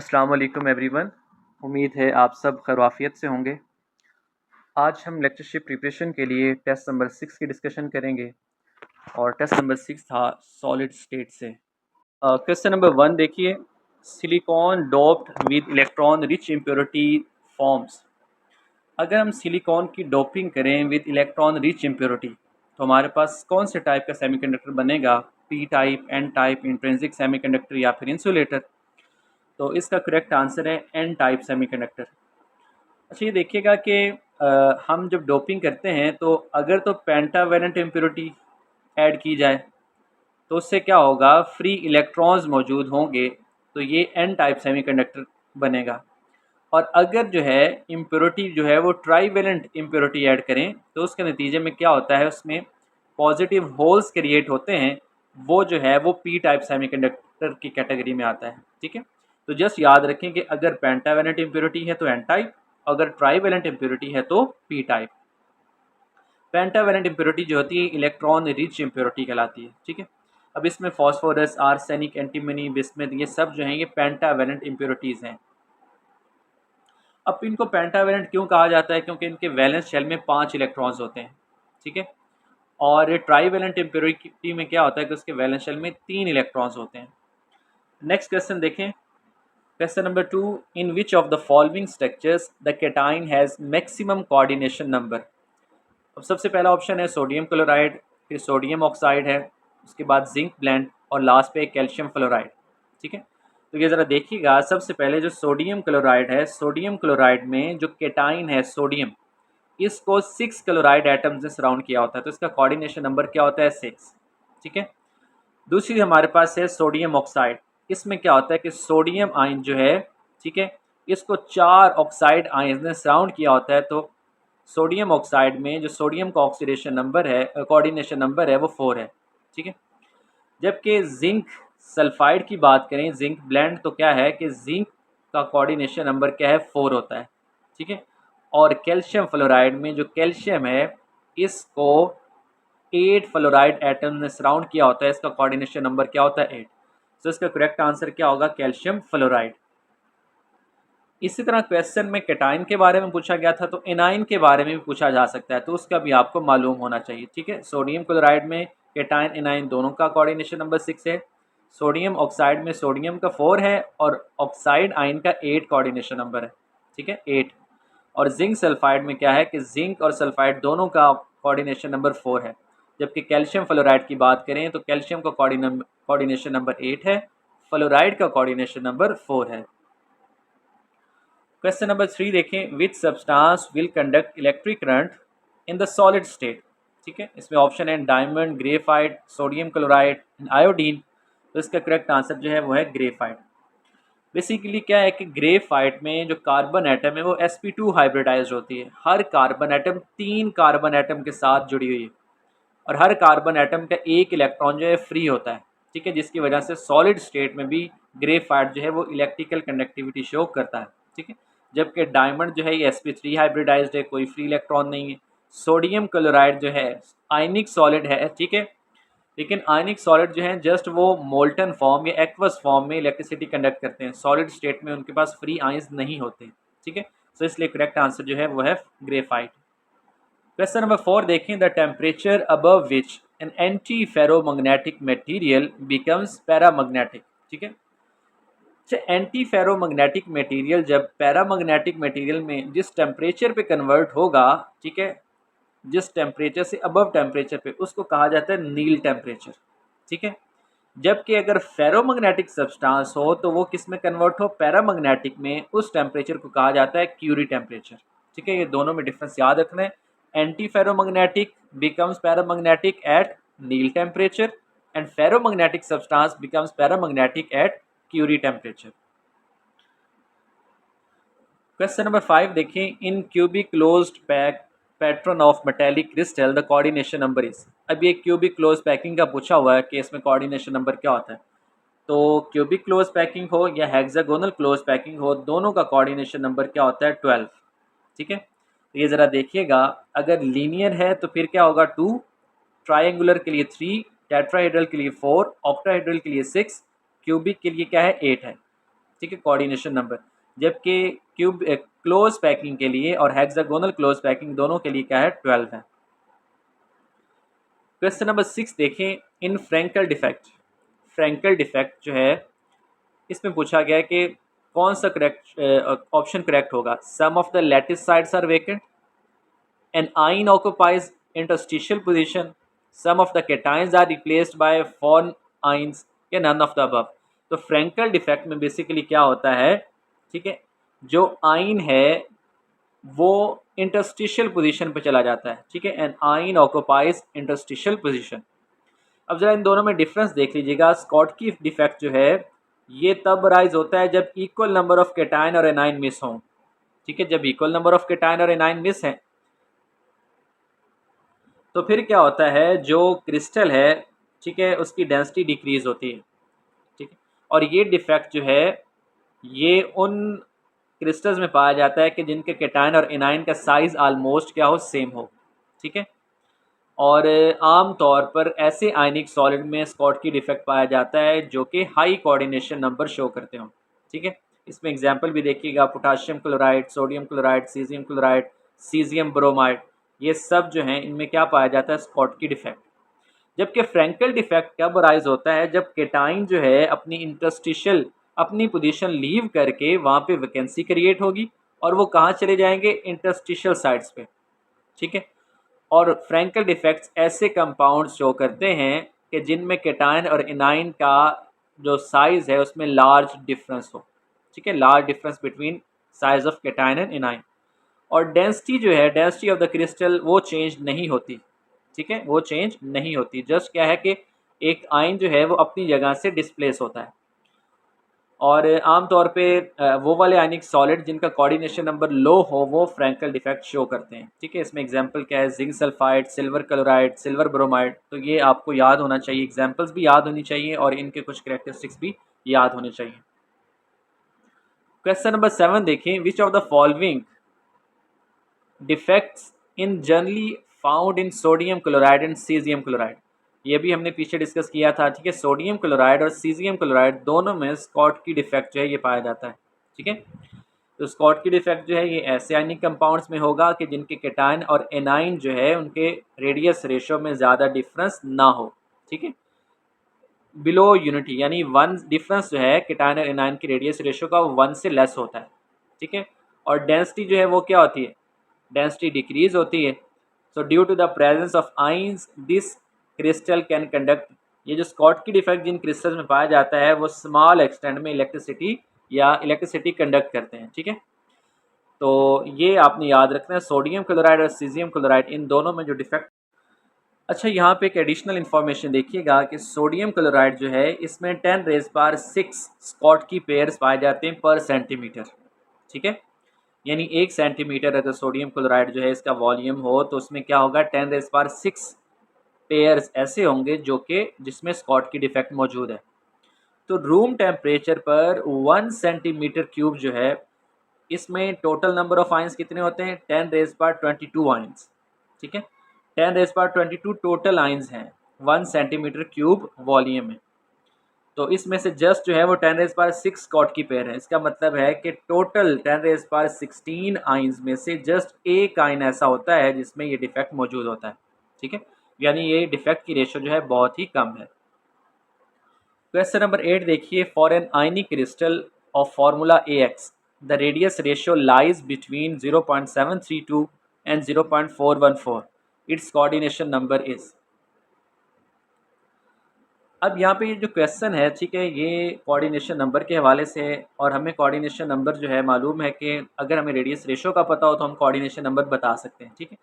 अस्सलाम वालेकुम एवरीवन। उम्मीद है आप सब खैरियत से होंगे। आज हम लेक्चरशिप प्रिपरेशन के लिए टेस्ट नंबर 6 की डिस्कशन करेंगे और टेस्ट नंबर 6 था सॉलिड स्टेट से। क्वेश्चन नंबर 1 देखिए, silicon doped with electron rich impurity forms. अगर हम सिलिकॉन की डोपिंग करें विद इलेक्ट्रॉन रिच इम्प्योरिटी तो हमारे पास कौन से टाइप का सेमीकंडक्टर बनेगा? P type, N type, intrinsic semiconductor या फिर इंसुलेटर? तो इसका करेक्ट आंसर है एन टाइप सेमीकंडक्टर। अच्छा, ये देखिएगा कि हम जब डोपिंग करते हैं तो अगर तो पेंटावेलेंट इम्प्योरिटी ऐड की जाए तो उससे क्या होगा, फ्री इलेक्ट्रॉन्स मौजूद होंगे, तो ये एन टाइप सेमीकंडक्टर बनेगा। और अगर जो है इम्प्योरिटी जो है वो ट्राईवेलेंट इम्प्योरिटी ऐड करें तो उसके नतीजे में क्या होता है, उसमें पॉजिटिव होल्स क्रिएट होते हैं, वो जो है वो पी टाइप सेमीकंडक्टर की कैटेगरी में आता है। ठीक है, तो जस्ट याद रखें कि अगर पेंटावेलेंट इम्प्योरिटी है तो एन टाइप, अगर ट्राईवेलेंट इम्प्योरिटी है तो पी टाइप। पेंटावेलेंट इम्प्योरिटी जो होती है इलेक्ट्रॉन रिच इम्प्योरिटी कहलाती है। ठीक है, अब इसमें फॉस्फोरस, आर्सेनिक, एंटीमनी, बिस्मथ, ये सब जो हैं ये पेंटावेलेंट इम्प्योरिटीज़ हैं। अब इनको पेंटावेलेंट क्यों कहा जाता है? क्योंकि इनके वैलेंस शेल में 5 इलेक्ट्रॉन्स होते हैं। ठीक है, और ट्राईवेलेंट इम्प्योरिटी में क्या होता है कि उसके वैलेंस शेल में 3 इलेक्ट्रॉन्स होते हैं। नेक्स्ट क्वेश्चन देखें, question number 2, in which of the following structures the cation has maximum coordination number. अब सबसे पहला ऑप्शन है सोडियम क्लोराइड, फिर सोडियम ऑक्साइड है, उसके बाद जिंक ब्लेंड और लास्ट पे कैल्शियम फ्लोराइड। ठीक है, तो ये ज़रा देखिएगा, सबसे पहले जो सोडियम क्लोराइड है, सोडियम क्लोराइड में जो कैटाइन है सोडियम, इसको 6 क्लोराइड एटम्स ने सराउंड किया होता है, तो इसका कोऑर्डिनेशन नंबर क्या होता है? 6। ठीक है, दूसरी हमारे पास है सोडियम ऑक्साइड। इसमें क्या होता है कि सोडियम आयन जो है, ठीक है, इसको 4 ऑक्साइड आयन ने सराउंड किया होता है, तो सोडियम ऑक्साइड में जो सोडियम का ऑक्सीडेशन नंबर है, कोऑर्डिनेशन नंबर है, वो 4 है। ठीक है, जबकि जिंक सल्फाइड की बात करें, जिंक ब्लेंड, तो क्या है कि जिंक का कोऑर्डिनेशन नंबर क्या है? 4 होता है। ठीक है, और कैल्शियम फ्लोराइड में जो कैल्शियम है, इसको 8 फ्लोराइड एटम ने सराउंड किया होता है, इसका कोऑर्डिनेशन नंबर क्या होता है? 8। तो इसका करेक्ट आंसर क्या होगा? Calcium fluoride. इसी तरह क्वेश्चन में कैटाइन के बारे में पूछा गया था, तो एनाइन के बारे में भी पूछा जा सकता है, तो उसका भी आपको मालूम होना चाहिए। ठीक है, सोडियम क्लोराइड में कैटाइन एनाइन दोनों का कोऑर्डिनेशन नंबर 6 है, सोडियम ऑक्साइड में सोडियम का 4 है और ऑक्साइड आयन का 8 कोऑर्डिनेशन नंबर है। ठीक है, 8। और जिंक सल्फाइड में क्या है कि जिंक और सल्फाइड दोनों का कोऑर्डिनेशन नंबर 4 है। जबकि कैल्शियम फ्लोराइड की बात करें तो कैल्शियम का कोऑर्डिनेशन नंबर 8 है, फ्लोराइड का कोऑर्डिनेशन नंबर 4 है। क्वेश्चन नंबर 3 देखें, which substance will conduct electric current in the solid state. ठीक है, इसमें ऑप्शन है diamond, graphite, sodium chloride, iodine. तो इसका करेक्ट आंसर जो है वो है ग्रेफाइट। बेसिकली क्या है कि ग्रेफाइट में जो कार्बन एटम है वो sp2 हाइब्रिडाइज होती है। हर कार्बन एटम 3 कार्बन एटम के साथ जुड़ी हुई है और हर कार्बन एटम का एक इलेक्ट्रॉन जो है फ्री होता है। ठीक है, जिसकी वजह से सॉलिड स्टेट में भी ग्रेफाइट जो है वो इलेक्ट्रिकल कंडक्टिविटी शो करता है। ठीक है, जबकि डायमंड जो है ये sp3 हाइब्रिडाइज्ड है, कोई फ्री इलेक्ट्रॉन नहीं है। सोडियम क्लोराइड जो है आयनिक सॉलिड है, ठीक है, लेकिन आयनिक सॉलिड जो है जस्ट वो मोल्टन फॉर्म या एक्वस फॉर्म में इलेक्ट्रिसिटी कंडक्ट करते हैं, सॉलिड स्टेट में उनके पास फ्री आयंस नहीं होते। ठीक है, तो इसलिए करेक्ट आंसर जो है वो है ग्रेफाइट। क्वेश्चन नंबर 4 देखें, the temperature above which an anti ferromagnetic material becomes paramagnetic. ठीक है, अच्छा, एंटी फेरोमैग्नेटिक मटेरियल जब पैरामैग्नेटिक मटेरियल में जिस टेम्परेचर पे कन्वर्ट होगा, ठीक है, जिस टेम्परेचर से अबव टेम्परेचर पे, उसको कहा जाता है नील टेम्परेचर। ठीक है, जबकि अगर फेरोमैग्नेटिक सब्सटेंस हो तो वो किस में कन्वर्ट हो? पैरामैग्नेटिक में। उस टेम्परेचर को कहा जाता है क्यूरी टेम्परेचर। ठीक है, ये दोनों में डिफरेंस याद रखना है। Anti ferromagnetic becomes paramagnetic at Neel temperature and ferromagnetic substance becomes paramagnetic at Curie temperature. Question number 5 देखें, in cubic close packed pattern of metallic crystal the coordination number is. अब ये क्यूबिक क्लोज पैकिंग का पूछा हुआ है कि इसमें coordination number क्या होता है। तो क्यूबिक क्लोज पैकिंग हो या हेक्सागोनल क्लोज पैकिंग हो, दोनों का कोऑर्डिनेशन नंबर क्या होता है? 12। ठीक है, तो ये ज़रा देखिएगा, अगर लीनियर है तो फिर क्या होगा? 2, ट्राइंगुलर के लिए 3, टेट्राहेड्रल के लिए 4, ऑक्टाहेड्रल के लिए 6, क्यूबिक के लिए क्या है? 8 है। ठीक है, कोऑर्डिनेशन नंबर। जबकि क्यूब क्लोज पैकिंग के लिए और हेक्सागोनल क्लोज पैकिंग दोनों के लिए क्या है, 12 है। क्वेश्चन नंबर 6 देखें, इन फ्रैंकल डिफेक्ट। फ्रैंकल डिफेक्ट जो है इसमें पूछा गया है कि कौन सा करेक्ट ऑप्शन करेक्ट होगा। Some of the lattice sites are vacant, an ion occupies interstitial position, some of the cations are replaced by foreign ions, या none of the above। तो फ्रैंकल डिफेक्ट में बेसिकली क्या होता है, ठीक है, जो आइन है वो इंटरस्टिशियल पोजीशन पे चला जाता है, ठीक है, एन आइन ऑक्यूपाइज इंटरस्टिशियल पोजीशन। अब जरा इन दोनों में डिफरेंस देख लीजिएगा। स्कॉटकी डिफेक्ट जो है ये तब राइज होता है जब इक्वल नंबर ऑफ केटाइन और एनाइन मिस हों, ठीक है, जब इक्वल नंबर ऑफ केटाइन और एनाइन मिस हैं तो फिर क्या होता है, जो क्रिस्टल है, ठीक है, उसकी डेंसिटी डिक्रीज होती है, ठीक है। और ये डिफेक्ट जो है ये उन क्रिस्टल्स में पाया जाता है कि जिनके केटाइन और एनाइन का साइज ऑलमोस्ट क्या हो, सेम हो, ठीक है। और आम तौर पर ऐसे आयनिक सॉलिड में स्कॉटकी डिफेक्ट पाया जाता है जो कि हाई कोऑर्डिनेशन नंबर शो करते हो, ठीक है। इसमें एग्जांपल भी देखिएगा, potassium chloride, sodium chloride, caesium chloride, caesium bromide, ये सब जो हैं इनमें क्या पाया जाता है, स्कॉटकी डिफेक्ट। जबकि फ्रैंकल डिफेक्ट कब राइज होता है, जब केटाइन जो है अपनी इंटरस्टिशियल अपनी पोजीशन लीव करके वहाँ पे वैकेंसी क्रिएट होगी और वो कहाँ चले जाएंगे, इंटरस्टिशियल साइड्स पे, ठीक है। और फ्रैंकल डिफेक्ट्स ऐसे कंपाउंड शो करते हैं कि जिनमें केटाइन और एनाइन का जो साइज़ है उसमें लार्ज डिफरेंस हो, ठीक है, large difference between size of cation and A9. और डेंसिटी जो है, डेंसिटी ऑफ द क्रिस्टल वो चेंज नहीं होती, ठीक है, वो चेंज नहीं होती। जस्ट क्या है कि एक आयन जो है वो अपनी जगह से डिस्प्लेस होता है। और आमतौर पे वो वाले आयनिक सॉलिड जिनका कोऑर्डिनेशन नंबर लो हो वो फ्रैंकल डिफेक्ट शो करते हैं, ठीक है। इसमें एग्जांपल क्या है, zinc sulphide, silver chloride, silver bromide. तो ये आपको याद होना चाहिए, एग्जांपल्स भी याद होनी चाहिए और इनके कुछ कैरेक्टरिस्टिक्स भी याद होने चाहिए। क्वेश्चन नंबर 7 देखें, which of the following defects in generally found in sodium chloride and caesium chloride. ये भी हमने पीछे डिस्कस किया था, ठीक है। सोडियम क्लोराइड और सीजियम क्लोराइड दोनों में स्कॉटकी डिफेक्ट जो है ये पाया जाता है, ठीक है। तो स्कॉटकी डिफेक्ट जो है ये ऐसे आयनिक कंपाउंड्स में होगा कि जिनके केटाइन और एनाइन जो है उनके रेडियस रेशो में ज़्यादा डिफरेंस ना हो, ठीक है, बिलो यूनिटी, यानी वन डिफरेंस जो है केटाइन और एनाइन की रेडियस रेशो का 1 से लेस होता है, ठीक है। और डेंसिटी जो है वो क्या होती है, डेंसिटी डिक्रीज होती है। So due to the presence of ions this crystal can conduct. ये जो स्कॉटकी डिफेक्ट जिन क्रिस्टल्स में पाया जाता है वो स्मॉल एक्सटेंट में इलेक्ट्रिसिटी कंडक्ट करते हैं, ठीक है। तो ये आपने याद रखना है, सोडियम क्लोराइड और सीजियम क्लोराइड इन दोनों में जो डिफेक्ट। अच्छा, यहाँ पे एक एडिशनल इन्फॉर्मेशन देखिएगा कि सोडियम क्लोराइड जो है इसमें 10⁻6 स्कॉटकी पेयर्स पाए जाते हैं पर सेंटीमीटर, ठीक है। यानी 1 सेंटीमीटर अगर सोडियम क्लोराइड जो है इसका वॉल्यूम हो तो उसमें क्या होगा, 10⁻6 पेयर्स ऐसे होंगे जो कि जिसमें स्कॉटकी डिफेक्ट मौजूद है। तो रूम टेम्परेचर पर 1 सेंटीमीटर क्यूब जो है इसमें टोटल नंबर ऑफ आइंस कितने होते हैं, 10⁻22 आइंस, ठीक है। 10⁻22 टोटल आइंस हैं 1 सेंटीमीटर क्यूब वॉल्यूम में। तो इसमें से जस्ट जो है वो 10⁻6 स्कॉटकी पेयर है। इसका मतलब है कि टोटल 10⁻16 आइंस में से जस्ट एक आइन ऐसा होता है जिसमें ये डिफेक्ट मौजूद होता है, ठीक है। यानी ये डिफेक्ट की रेशो जो है बहुत ही कम है। क्वेश्चन नंबर 8 देखिए, for an ionic crystal of formula AX the radius ratio lies between 0.732 and 0.414, it's coordination number is. अब यहाँ पे ये जो क्वेश्चन है, ठीक है, ये कोऑर्डिनेशन नंबर के हवाले से, और हमें कोऑर्डिनेशन नंबर जो है मालूम है कि अगर हमें रेडियस रेशो का पता हो तो हम कोऑर्डिनेशन नंबर बता सकते हैं, ठीक है।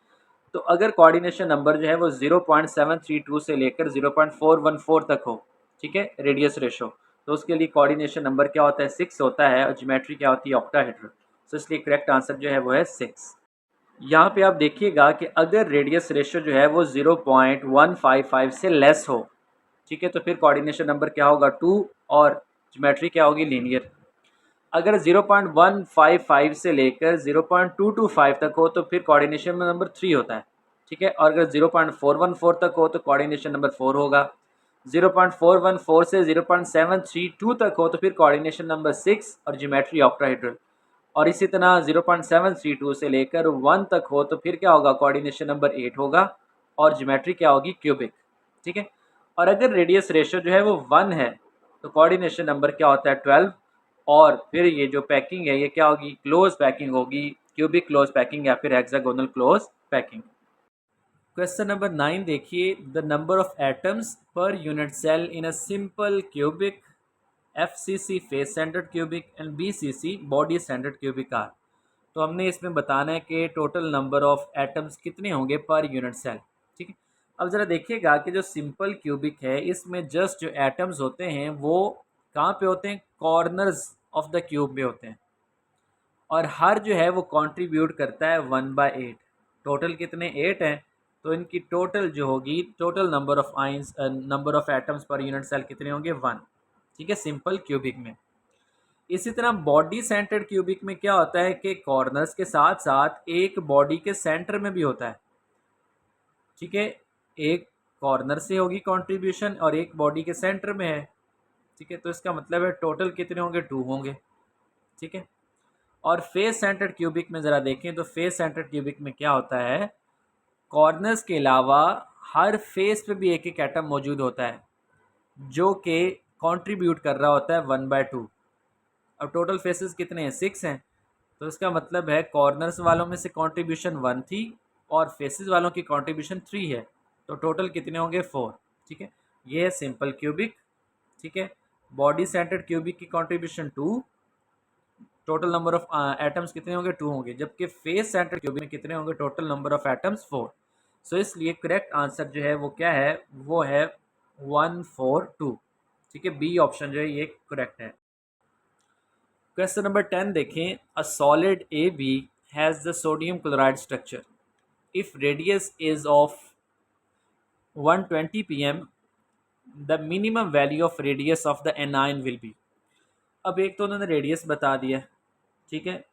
तो अगर कोऑर्डिनेशन नंबर जो है वो 0.732 से लेकर 0.414 तक हो, ठीक है, रेडियस रेशो, तो उसके लिए कोऑर्डिनेशन नंबर क्या होता है, 6 होता है, और ज्योमेट्री क्या होती है, ऑक्टाहेड्रल। तो इसलिए करेक्ट आंसर जो है वो है 6। यहाँ पे आप देखिएगा कि अगर रेडियस रेशो जो है वो 0.155 से लेस हो, ठीक है, तो फिर कोऑर्डिनेशन नंबर क्या होगा, 2, और ज्योमेट्री क्या होगी, लीनियर। अगर 0.155 से लेकर 0.225 तक हो तो फिर कोऑर्डिनेशन नंबर 3 होता है, ठीक है। और अगर 0.414 तक हो तो कोऑर्डिनेशन नंबर 4 होगा। 0.414 से 0.732 तक हो तो फिर कोऑर्डिनेशन नंबर 6 और ज्योमेट्री ऑक्टाहेड्रल, और इसी तरह 0.732 से लेकर 1 तक हो तो फिर क्या होगा, कोऑर्डिनेशन नंबर 8 होगा और ज्योमेट्री क्या होगी, क्यूबिक। ठीक है, और अगर रेडियस रेशियो जो है वो 1 है तो कोऑर्डिनेशन नंबर क्या होता है, 12, और फिर ये जो पैकिंग है ये क्या होगी, क्लोज पैकिंग होगी, क्यूबिक क्लोज पैकिंग या फिर hexagonal close packing. Question number 9 देखिए, the number of atoms per unit cell in a simple cubic FCC face centred cubic and BCC body centred cubic are. तो हमने इसमें बताना है कि टोटल नंबर ऑफ एटम्स कितने होंगे पर यूनिट सेल। ठीक है, अब ज़रा देखिएगा कि जो सिंपल क्यूबिक है इसमें जस्ट जो एटम्स होते हैं वो कहाँ पे होते हैं, कॉर्नर्स ऑफ द क्यूब में होते हैं, और हर जो है वो कंट्रीब्यूट करता है 1/8। टोटल कितने, 8 हैं, तो इनकी टोटल जो होगी, total number of ions, number of atoms per unit cell कितने होंगे, 1। ठीक है, सिंपल क्यूबिक में। इसी तरह बॉडी सेंटर्ड क्यूबिक में क्या होता है कि कॉर्नर्स के साथ साथ एक बॉडी के सेंटर में भी होता है। ठीक है, एक कॉर्नर से होगी कंट्रीब्यूशन और एक बॉडी के सेंटर में है। ठीक है, तो इसका मतलब है टोटल कितने होंगे, 2 होंगे। ठीक है, और फेस सेंटर्ड क्यूबिक में ज़रा देखें तो फेस सेंटर्ड क्यूबिक में क्या होता है, कॉर्नर्स के अलावा हर फेस पे भी एक एक एटम मौजूद होता है जो कि कंट्रीब्यूट कर रहा होता है 1/2। अब टोटल फेसेस कितने हैं, 6 हैं, तो इसका मतलब है कॉर्नर्स वालों में से कंट्रीब्यूशन 1 थी और फेसेस वालों की कंट्रीब्यूशन 3 है, तो टोटल कितने होंगे, 4। ठीक है, ये है सिंपल क्यूबिक। ठीक है, बॉडी सेंटर्ड क्यूबिक की contribution 2, total number of atoms कितने होंगे, 2 होंगे, जबकि फेस सेंटर्ड क्यूबिक में कितने होंगे, टोटल नंबर ऑफ एटम्स 4। सो इसलिए करेक्ट आंसर जो है वो क्या है, वो है 142। ठीक है, बी ऑप्शन जो है ये करेक्ट है। क्वेश्चन नंबर 10 देखें, a solid AB has the sodium chloride structure if radius is of 120 pm, the minimum value of radius of the A9 will be. अब एक तो उन्होंने रेडियस बता दिया, ठीक है,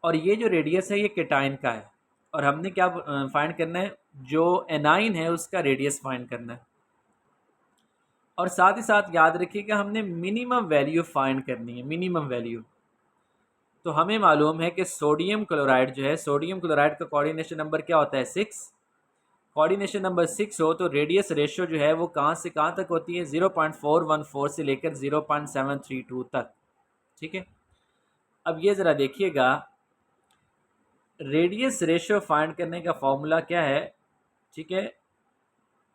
और ये जो रेडियस है ये केटाइन का है, और हमने क्या फाइंड करना है, जो एनाइन है उसका रेडियस फाइंड करना है, और साथ ही साथ याद रखिएगा हमने मिनिमम वैल्यू फाइंड करनी है, मिनिमम वैल्यू। तो हमें मालूम है कि सोडियम क्लोराइड जो है, सोडियम क्लोराइड का कोऑर्डिनेशन नंबर क्या होता है, 6। कोऑर्डिनेशन नंबर 6 हो तो रेडियस रेशियो जो है वो कहाँ से कहाँ तक होती है, 0.414 से लेकर 0.732 तक। ठीक है, अब ये ज़रा देखिएगा, रेडियस रेशियो फाइंड करने का फॉर्मूला क्या है, ठीक है,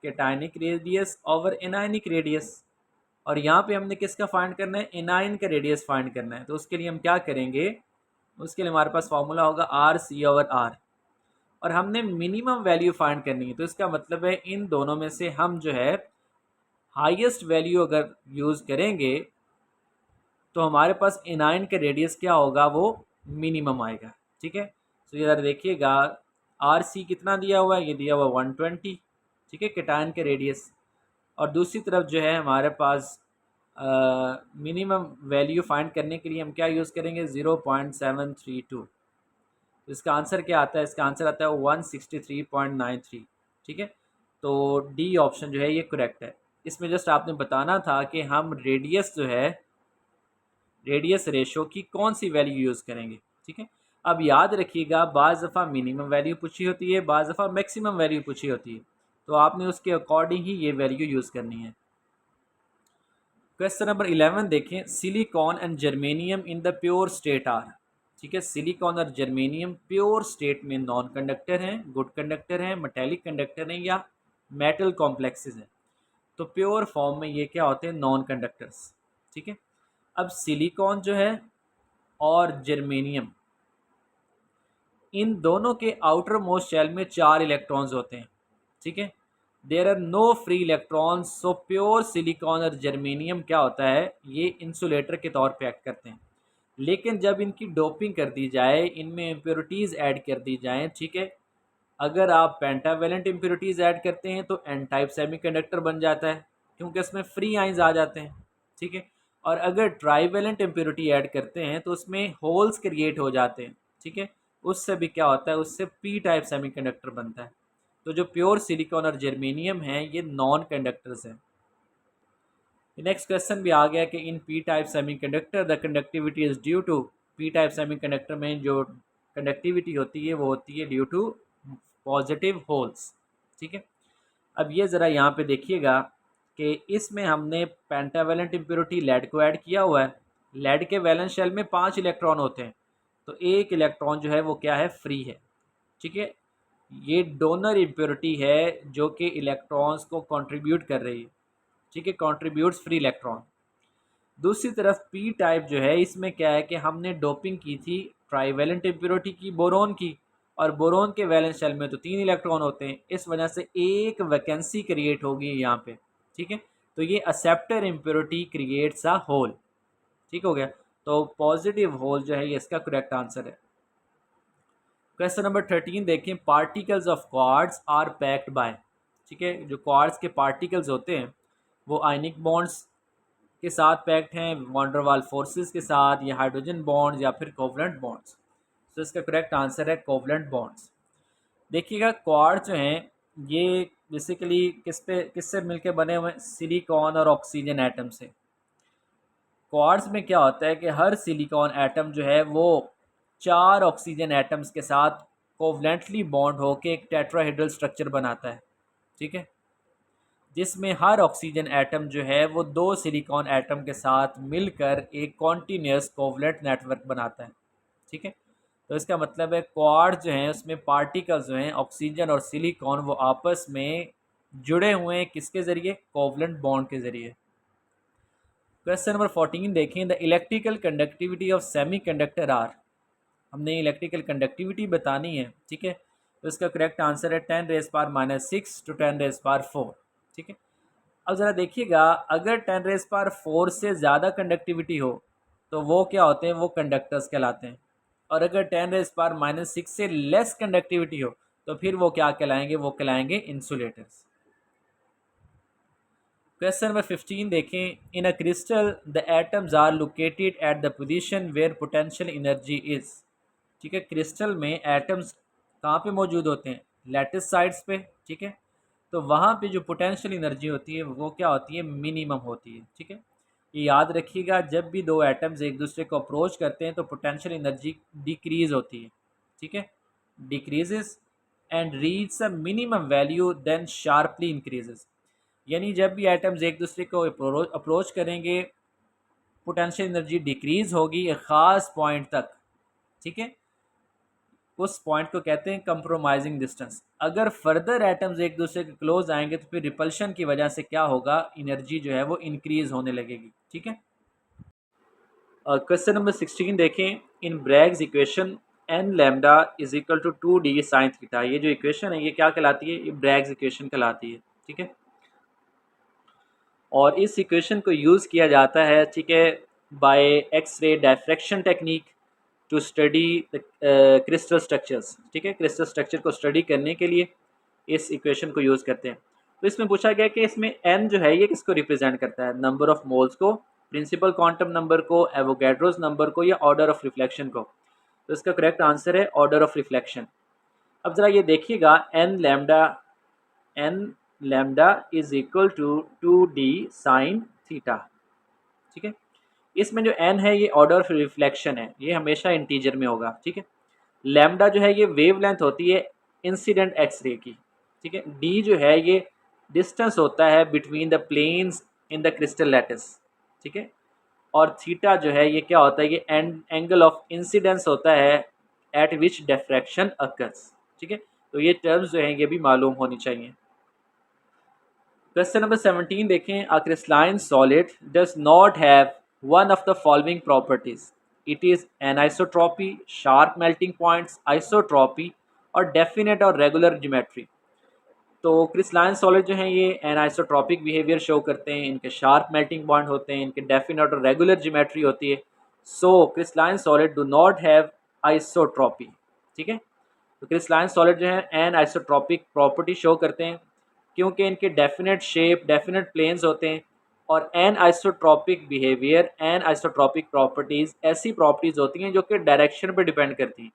केटाइनिक रेडियस ओवर एनाइनिक रेडियस, और यहाँ पे हमने किसका फाइंड करना है, एनाइन का रेडियस फाइंड करना है। तो उसके लिए हम क्या करेंगे, उसके लिए हमारे पास फॉर्मूला होगा RC/R, और हमने मिनिमम वैल्यू फाइंड करनी है। तो इसका मतलब है इन दोनों में से हम जो है हाईएस्ट वैल्यू अगर यूज़ करेंगे तो हमारे पास एनाइन का रेडियस क्या होगा, वो मिनिमम आएगा। ठीक है, तो ये देखिएगा RC कितना दिया हुआ है, ये दिया हुआ 120। ठीक है, केटाइन के रेडियस, और दूसरी तरफ जो है हमारे पास मिनिमम वैल्यू फाइंड करने के लिए हम क्या यूज़ करेंगे, 0.732। तो इसका आंसर क्या आता है, इसका आंसर आता है 163.93। ठीक है, तो डी ऑप्शन जो है ये करेक्ट है। इसमें जस्ट आपने बताना था कि हम रेडियस जो है, रेडियस रेशो की कौन सी वैल्यू यूज़ करेंगे। ठीक है, अब याद रखिएगा बाज़ दफ़ा मिनिमम वैल्यू पूछी होती है, बाज़ दफ़ा मैक्सिमम वैल्यू पूछी होती है, तो आपने उसके अकॉर्डिंग ही ये वैल्यू यूज़ करनी है। क्वेश्चन नंबर 11 देखें, silicon and germanium in the pure state are. ठीक है, सिलिकॉन और जर्मेनियम प्योर स्टेट में नॉन कंडक्टर हैं, गुड कंडक्टर हैं, मेटेलिक कंडक्टर हैं या मेटल कॉम्प्लेक्सेस हैं। तो प्योर फॉर्म में ये क्या होते हैं, नॉन कंडक्टर्स। ठीक है, अब सिलिकॉन जो है और जर्मेनियम, इन दोनों के आउटर मोस्ट शेल में 4 इलेक्ट्रॉन्स होते हैं। ठीक है, there are no free electrons, so pure silicon और जर्मेनियम क्या होता है, ये इंसुलेटर के तौर पे एक्ट करते हैं। लेकिन जब इनकी डोपिंग कर दी जाए, इनमें इम्प्योरिटीज़ ऐड कर दी जाएँ, ठीक है, अगर आप पेंटावेलेंट इम्प्योरिटीज़ ऐड करते हैं तो एन टाइप सेमीकंडक्टर बन जाता है, क्योंकि इसमें फ्री आइंस आ जाते हैं। ठीक है, और अगर ट्राईवेलेंट इम्प्योरिटी ऐड करते हैं तो उसमें होल्स क्रिएट हो जाते हैं। ठीक है, उससे भी क्या होता है, उससे पी टाइप सेमीकंडक्टर बनता है। तो जो प्योर सिलिकॉन और जर्मेनियम है ये नॉन कंडक्टर्स हैं। नेक्स्ट क्वेश्चन भी आ गया कि in p type semiconductor the conductivity is due to, p type semiconductor में जो कंडक्टिविटी होती है वो होती है ड्यू टू पॉजिटिव होल्स। ठीक है, अब ये ज़रा यहाँ पे देखिएगा कि इसमें हमने पेंटावेलेंट इम्प्योरिटी लेड को ऐड किया हुआ है। लेड के वैलेंस शेल में 5 इलेक्ट्रॉन होते हैं, तो एक इलेक्ट्रॉन जो है वो क्या है, फ्री है। ठीक है, ये डोनर इम्प्योरिटी है जो कि इलेक्ट्रॉन्स को कंट्रीब्यूट कर रही है। ठीक है, कंट्रीब्यूट्स फ्री इलेक्ट्रॉन। दूसरी तरफ पी टाइप जो है इसमें क्या है कि हमने डोपिंग की थी ट्राईवेलेंट इम्प्योरिटी की, बोरोन की, और बोरोन के वैलेंस शेल में तो 3 इलेक्ट्रॉन होते हैं, इस वजह से एक वैकेंसी क्रिएट होगी यहाँ पे। ठीक है, तो ये acceptor impurity creates a hole. ठीक हो गया, तो पॉजिटिव होल जो है ये इसका करेक्ट आंसर है। क्वेश्चन नंबर 13 देखें, particles of quartz are packed by. ठीक है, जो क्वार्ट्ज के पार्टिकल्स होते हैं वो आयनिक बॉन्ड्स के साथ पैक्ड हैं, वॉन्डरवाल फोर्सेस के साथ, या हाइड्रोजन बॉन्ड्स, या फिर कोवलेंट बॉन्ड्स। तो इसका करेक्ट आंसर है कोवलेंट बॉन्ड्स। देखिएगा क्वार्ट्ज जो हैं ये बेसिकली किससे मिलके बने हुए हैं, सिलिकॉन और ऑक्सीजन एटम से। क्वार्ट्ज में क्या होता है कि हर सिलिकॉन एटम जो है वो 4 ऑक्सीजन एटम्स के साथ कोवलेंटली बॉन्ड होकर एक टेट्राहेड्रल स्ट्रक्चर बनाता है। ठीक है, जिसमें हर ऑक्सीजन एटम जो है वो 2 सिलिकॉन एटम के साथ मिलकर एक कॉन्टीन्यूस कोवलेंट नेटवर्क बनाता है। ठीक है, तो इसका मतलब है क्वार्ट्ज जो हैं उसमें पार्टिकल्स जो हैं ऑक्सीजन और सिलिकॉन वो आपस में जुड़े हुए हैं, किसके ज़रिए, कोवलेंट बॉन्ड के ज़रिए। क्वेश्चन नंबर 14 देखें, the electrical conductivity of semi conductor are. हमने इलेक्ट्रिकल कंडक्टिविटी बतानी है। ठीक है, तो इसका करेक्ट आंसर है 10⁻⁻6 to 10⁻4। ठीक है, अब ज़रा देखिएगा, अगर 10⁻4 से ज़्यादा कंडक्टिविटी हो तो वो क्या होते हैं, वो कंडक्टर्स कहलाते हैं। और अगर 10⁻6 से लेस कंडक्टिविटी हो तो फिर वो क्या कहलाएंगे, वो कहलाएंगे इंसुलेटर्स। क्वेश्चन नंबर 15 देखें, in a crystal the atoms are located at the position where potential energy is. ठीक है, क्रिस्टल में एटम्स कहाँ पे मौजूद होते हैं, लैटिस साइड्स पे। ठीक है, तो वहाँ पे जो पोटेंशियल एनर्जी होती है वो क्या होती है, मिनिमम होती है। ठीक है, ये याद रखिएगा, जब भी दो एटम्स एक दूसरे को अप्रोच करते हैं तो पोटेंशियल एनर्जी डिक्रीज होती है। ठीक है, decreases and reach a minimum value then sharply increases. यानी जब भी एटम्स एक दूसरे को अप्रोच करेंगे पोटेंशियल एनर्जी डिक्रीज होगी एक ख़ास पॉइंट तक। ठीक है, उस पॉइंट को कहते हैं कंप्रोमाइजिंग डिस्टेंस। अगर फर्दर एटम्स एक दूसरे के क्लोज आएंगे तो फिर रिपल्शन की वजह से क्या होगा, एनर्जी जो है वो इंक्रीज होने लगेगी। ठीक है, क्वेश्चन नंबर 16 देखें, in Bragg's equation n lambda is equal to 2d sine theta. ये जो इक्वेशन है ये क्या कहलाती है, ये ब्रैग्स इक्वेशन कहलाती है। ठीक है, और इस इक्वेशन को यूज़ किया जाता है, ठीक है, by X ray diffraction technique to study the crystal structures. ठीक है, क्रिस्टल स्ट्रक्चर को स्टडी करने के लिए इस इक्वेशन को यूज़ करते हैं। तो इसमें पूछा गया कि इसमें n जो है ये किसको रिप्रेजेंट करता है, नंबर ऑफ मोल्स को, प्रिंसिपल क्वांटम नंबर को, एवोगैड्रोस नंबर को, या ऑर्डर ऑफ रिफ्लेक्शन को। तो इसका करेक्ट आंसर है ऑर्डर ऑफ रिफ्लेक्शन। अब ज़रा ये देखिएगा, N lambda is equal to 2d sine theta. ठीक है, इसमें जो n है ये ऑर्डर ऑफ रिफ्लेक्शन है, ये हमेशा इंटीजर में होगा। ठीक है, लैम्डा जो है ये वेवलेंथ होती है इंसिडेंट एक्सरे की। ठीक है, d जो है ये डिस्टेंस होता है between the planes in the crystal lattice. ठीक है, और थीटा जो है ये क्या होता है, ये एंगल ऑफ इंसिडेंस होता है एट विच डिफ्रैक्शन अकर्स। ठीक है, तो ये टर्म्स जो हैं ये भी मालूम होनी चाहिए। क्वेश्चन नंबर 17 देखें, अ crystalline solid does not have one of the following properties. It is anisotropy, sharp melting points, isotropy, और डेफिनेट और रेगुलर ज्योमेट्री। तो क्रिस्टलाइन सॉलिड जो हैं ये एनाइसोट्रॉपिक बिहेवियर शो करते हैं, इनके शार्प मेल्टिंग पॉइंट होते हैं, इनके डेफिनेट और रेगुलर ज्योमेट्री होती है। So crystalline solid do not have isotropy. ठीक है, तो क्रिस्टलाइन सॉलिड जो है एन आइसोट्रॉपिक प्रॉपर्टी शो करते हैं क्योंकि इनके डेफिनेट शेप, डेफिनेट प्लेन्स होते हैं। और an isotropic behaviour, an isotropic properties ऐसी प्रॉपर्टीज़ होती हैं जो कि डायरेक्शन पर डिपेंड करती हैं।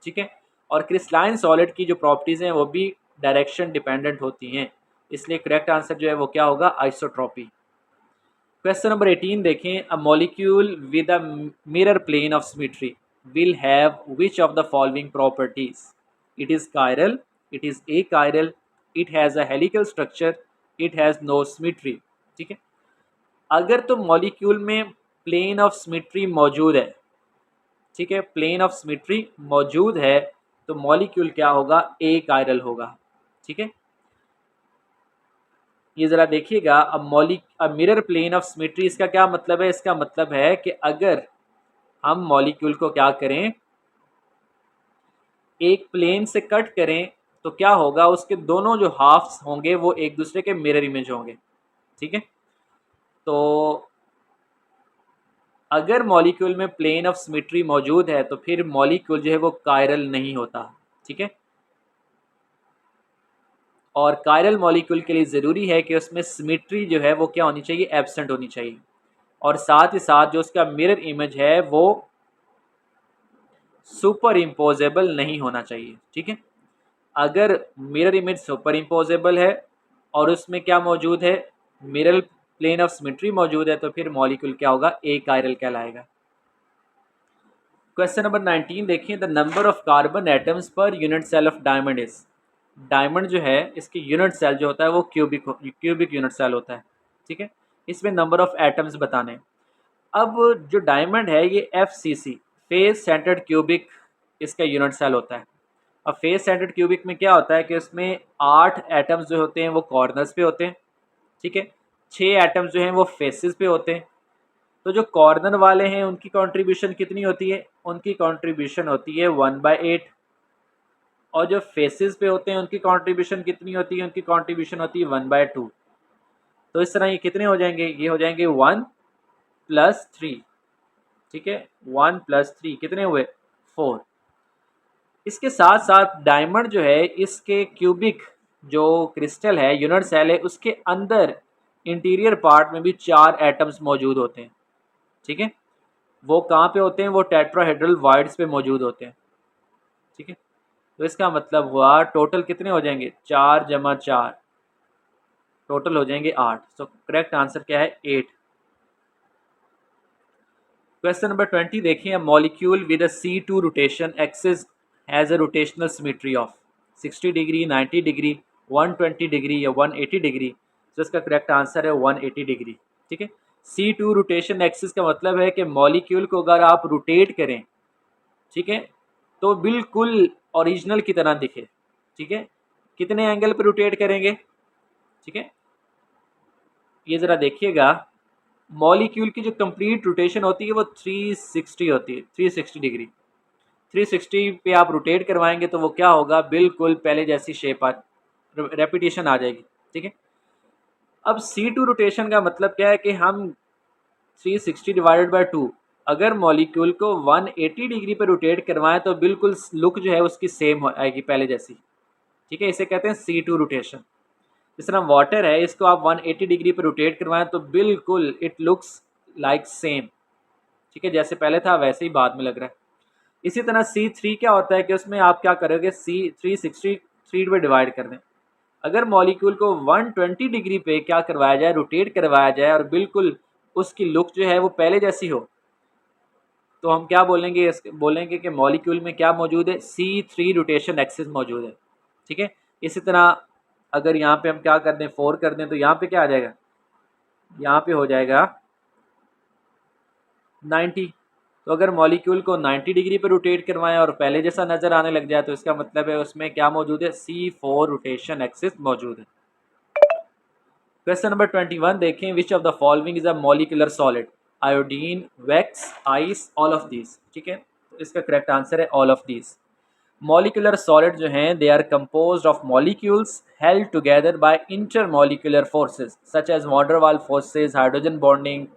ठीक है, और क्रिस्टलाइन सॉलिड की जो प्रॉपर्टीज़ हैं वो भी डायरेक्शन डिपेंडेंट होती हैं, इसलिए करेक्ट आंसर जो है वो क्या होगा, आइसोट्रॉपी। क्वेश्चन नंबर 18 देखें, a molecule with a mirror plane of symmetry will have which of the following properties? It is chiral, it is achiral, it has a helical structure, it has no symmetry. ठीक है, अगर तो molecule में plane of symmetry मौजूद है, ठीक है, plane of symmetry मौजूद है, तो मॉलिक्यूल क्या होगा, ए कायरल होगा। ठीक है, ये ज़रा देखिएगा, अब मिरर प्लेन ऑफ सिमेट्री इसका क्या मतलब है? इसका मतलब है कि अगर हम मॉलिक्यूल को क्या करें, एक प्लेन से कट करें, तो क्या होगा, उसके दोनों जो हाफ्स होंगे वो एक दूसरे के मिरर इमेज होंगे। ठीक है, तो अगर मॉलिक्यूल में प्लेन ऑफ सिमेट्री मौजूद है तो फिर मॉलिक्यूल जो है वो कायरल नहीं होता। ठीक है, और कायरल मॉलिक्यूल के लिए ज़रूरी है कि उसमें सिमेट्री जो है वो क्या होनी चाहिए, एब्सेंट होनी चाहिए, और साथ ही साथ जो उसका मिरर इमेज है वो सुपर इम्पोजेबल नहीं होना चाहिए। ठीक है, अगर मिरर इमेज सुपर इम्पोजेबल है और उसमें क्या मौजूद है, मिरर प्लेन ऑफ सिमेट्री मौजूद है, तो फिर मॉलिक्यूल क्या होगा, ए कायरल कहलाएगा। क्वेश्चन नंबर 19 देखिए, the number of carbon atoms per unit cell of diamond is. Diamond जो है इसकी यूनिट सेल जो होता है वो क्यूबिक यूनिट सेल होता है। ठीक है, इसमें नंबर ऑफ एटम्स बताने हैं। अब जो डायमंड है ये FCC, फेस सेंटर्ड क्यूबिक, इसका यूनिट सेल होता है। अब फेस सेंटर्ड क्यूबिक में क्या होता है कि उसमें 8 एटम्स जो होते हैं वो कॉर्नर्स पे होते हैं। ठीक है, 6 एटम्स जो हैं वो फेसेस पे होते हैं। तो जो कॉर्नर वाले हैं उनकी कंट्रीब्यूशन कितनी होती है, उनकी कंट्रीब्यूशन होती है 1/8, और जो फेसेस पे होते हैं उनकी कंट्रीब्यूशन कितनी होती है, उनकी कंट्रीब्यूशन होती है 1/2। तो इस तरह ये कितने हो जाएंगे, ये हो जाएंगे 1 + 3। ठीक है, 1 + 3 कितने हुए, 4। इसके साथ साथ डायमंड जो है इसके क्यूबिक जो क्रिस्टल है, यूनिट सेल है, उसके अंदर इंटीरियर पार्ट में भी 4 एटम्स मौजूद होते हैं। ठीक है, वो कहाँ पे होते हैं, वो टेट्राहेड्रल वाइड्स पे मौजूद होते हैं। ठीक है, तो इसका मतलब हुआ टोटल कितने हो जाएंगे, 4 + 4, टोटल हो जाएंगे 8। सो करेक्ट आंसर क्या है, 8। क्वेश्चन नंबर 20 देखिए, molecule with a C2 rotation axis has a rotational symmetry of 60 degree, 90 degree, 120 degree या 180 डिग्री। तो इसका करेक्ट आंसर है 180 डिग्री। ठीक है, C2 रोटेशन एक्सिस का मतलब है कि मॉलिक्यूल को अगर आप रोटेट करें, ठीक है, तो बिल्कुल ओरिजिनल की तरह दिखे। ठीक है, कितने एंगल पर रोटेट करेंगे, ठीक है, ये ज़रा देखिएगा, मॉलिक्यूल की जो कंप्लीट रोटेशन होती है वो 360 होती है, 360 डिग्री। 360 पे आप रोटेट करवाएंगे तो वो क्या होगा, बिल्कुल पहले जैसी शेप रेपिटेशन आ जाएगी। ठीक है, अब C2 रोटेशन का मतलब क्या है कि हम 360/2, अगर मॉलिक्यूल को 180 डिग्री पर रोटेट करवाएं तो बिल्कुल लुक जो है उसकी सेम आएगी पहले जैसी। ठीक है, इसे कहते हैं C2 रोटेशन। जिस तरह वाटर है, इसको आप 180 डिग्री पर रोटेट करवाएं तो बिल्कुल इट लुक्स लाइक सेम। ठीक है, जैसे पहले था वैसे ही बाद में लग रहा है। इसी तरह C3 क्या होता है कि उसमें आप क्या करोगे, C360 3 पे डिवाइड कर दें। अगर मॉलिक्यूल को 120 डिग्री पे क्या करवाया जाए, रोटेट करवाया जाए, और बिल्कुल उसकी लुक जो है वो पहले जैसी हो, तो हम क्या बोलेंगे, बोलेंगे कि मॉलिक्यूल में क्या मौजूद है, C3 रोटेशन एक्सिस मौजूद है। ठीक है, इसी तरह अगर यहाँ पे हम क्या कर दें, 4 कर दें, तो यहाँ पे क्या आ जाएगा, यहाँ पे हो जाएगा 90। तो अगर मॉलिक्यूल को 90 डिग्री पर रोटेट करवाएं और पहले जैसा नज़र आने लग जाए, तो इसका मतलब है उसमें क्या मौजूद है, C4 रोटेशन एक्सिस मौजूद है। क्वेश्चन नंबर 21 देखें, which of the following is a molecular solid, iodine, wax, ice, all of these. ठीक है, तो इसका करेक्ट आंसर है all of these. Molecular solid जो हैं they are composed of molecules held together by intermolecular forces such as van Waals forces, hydrogen bonding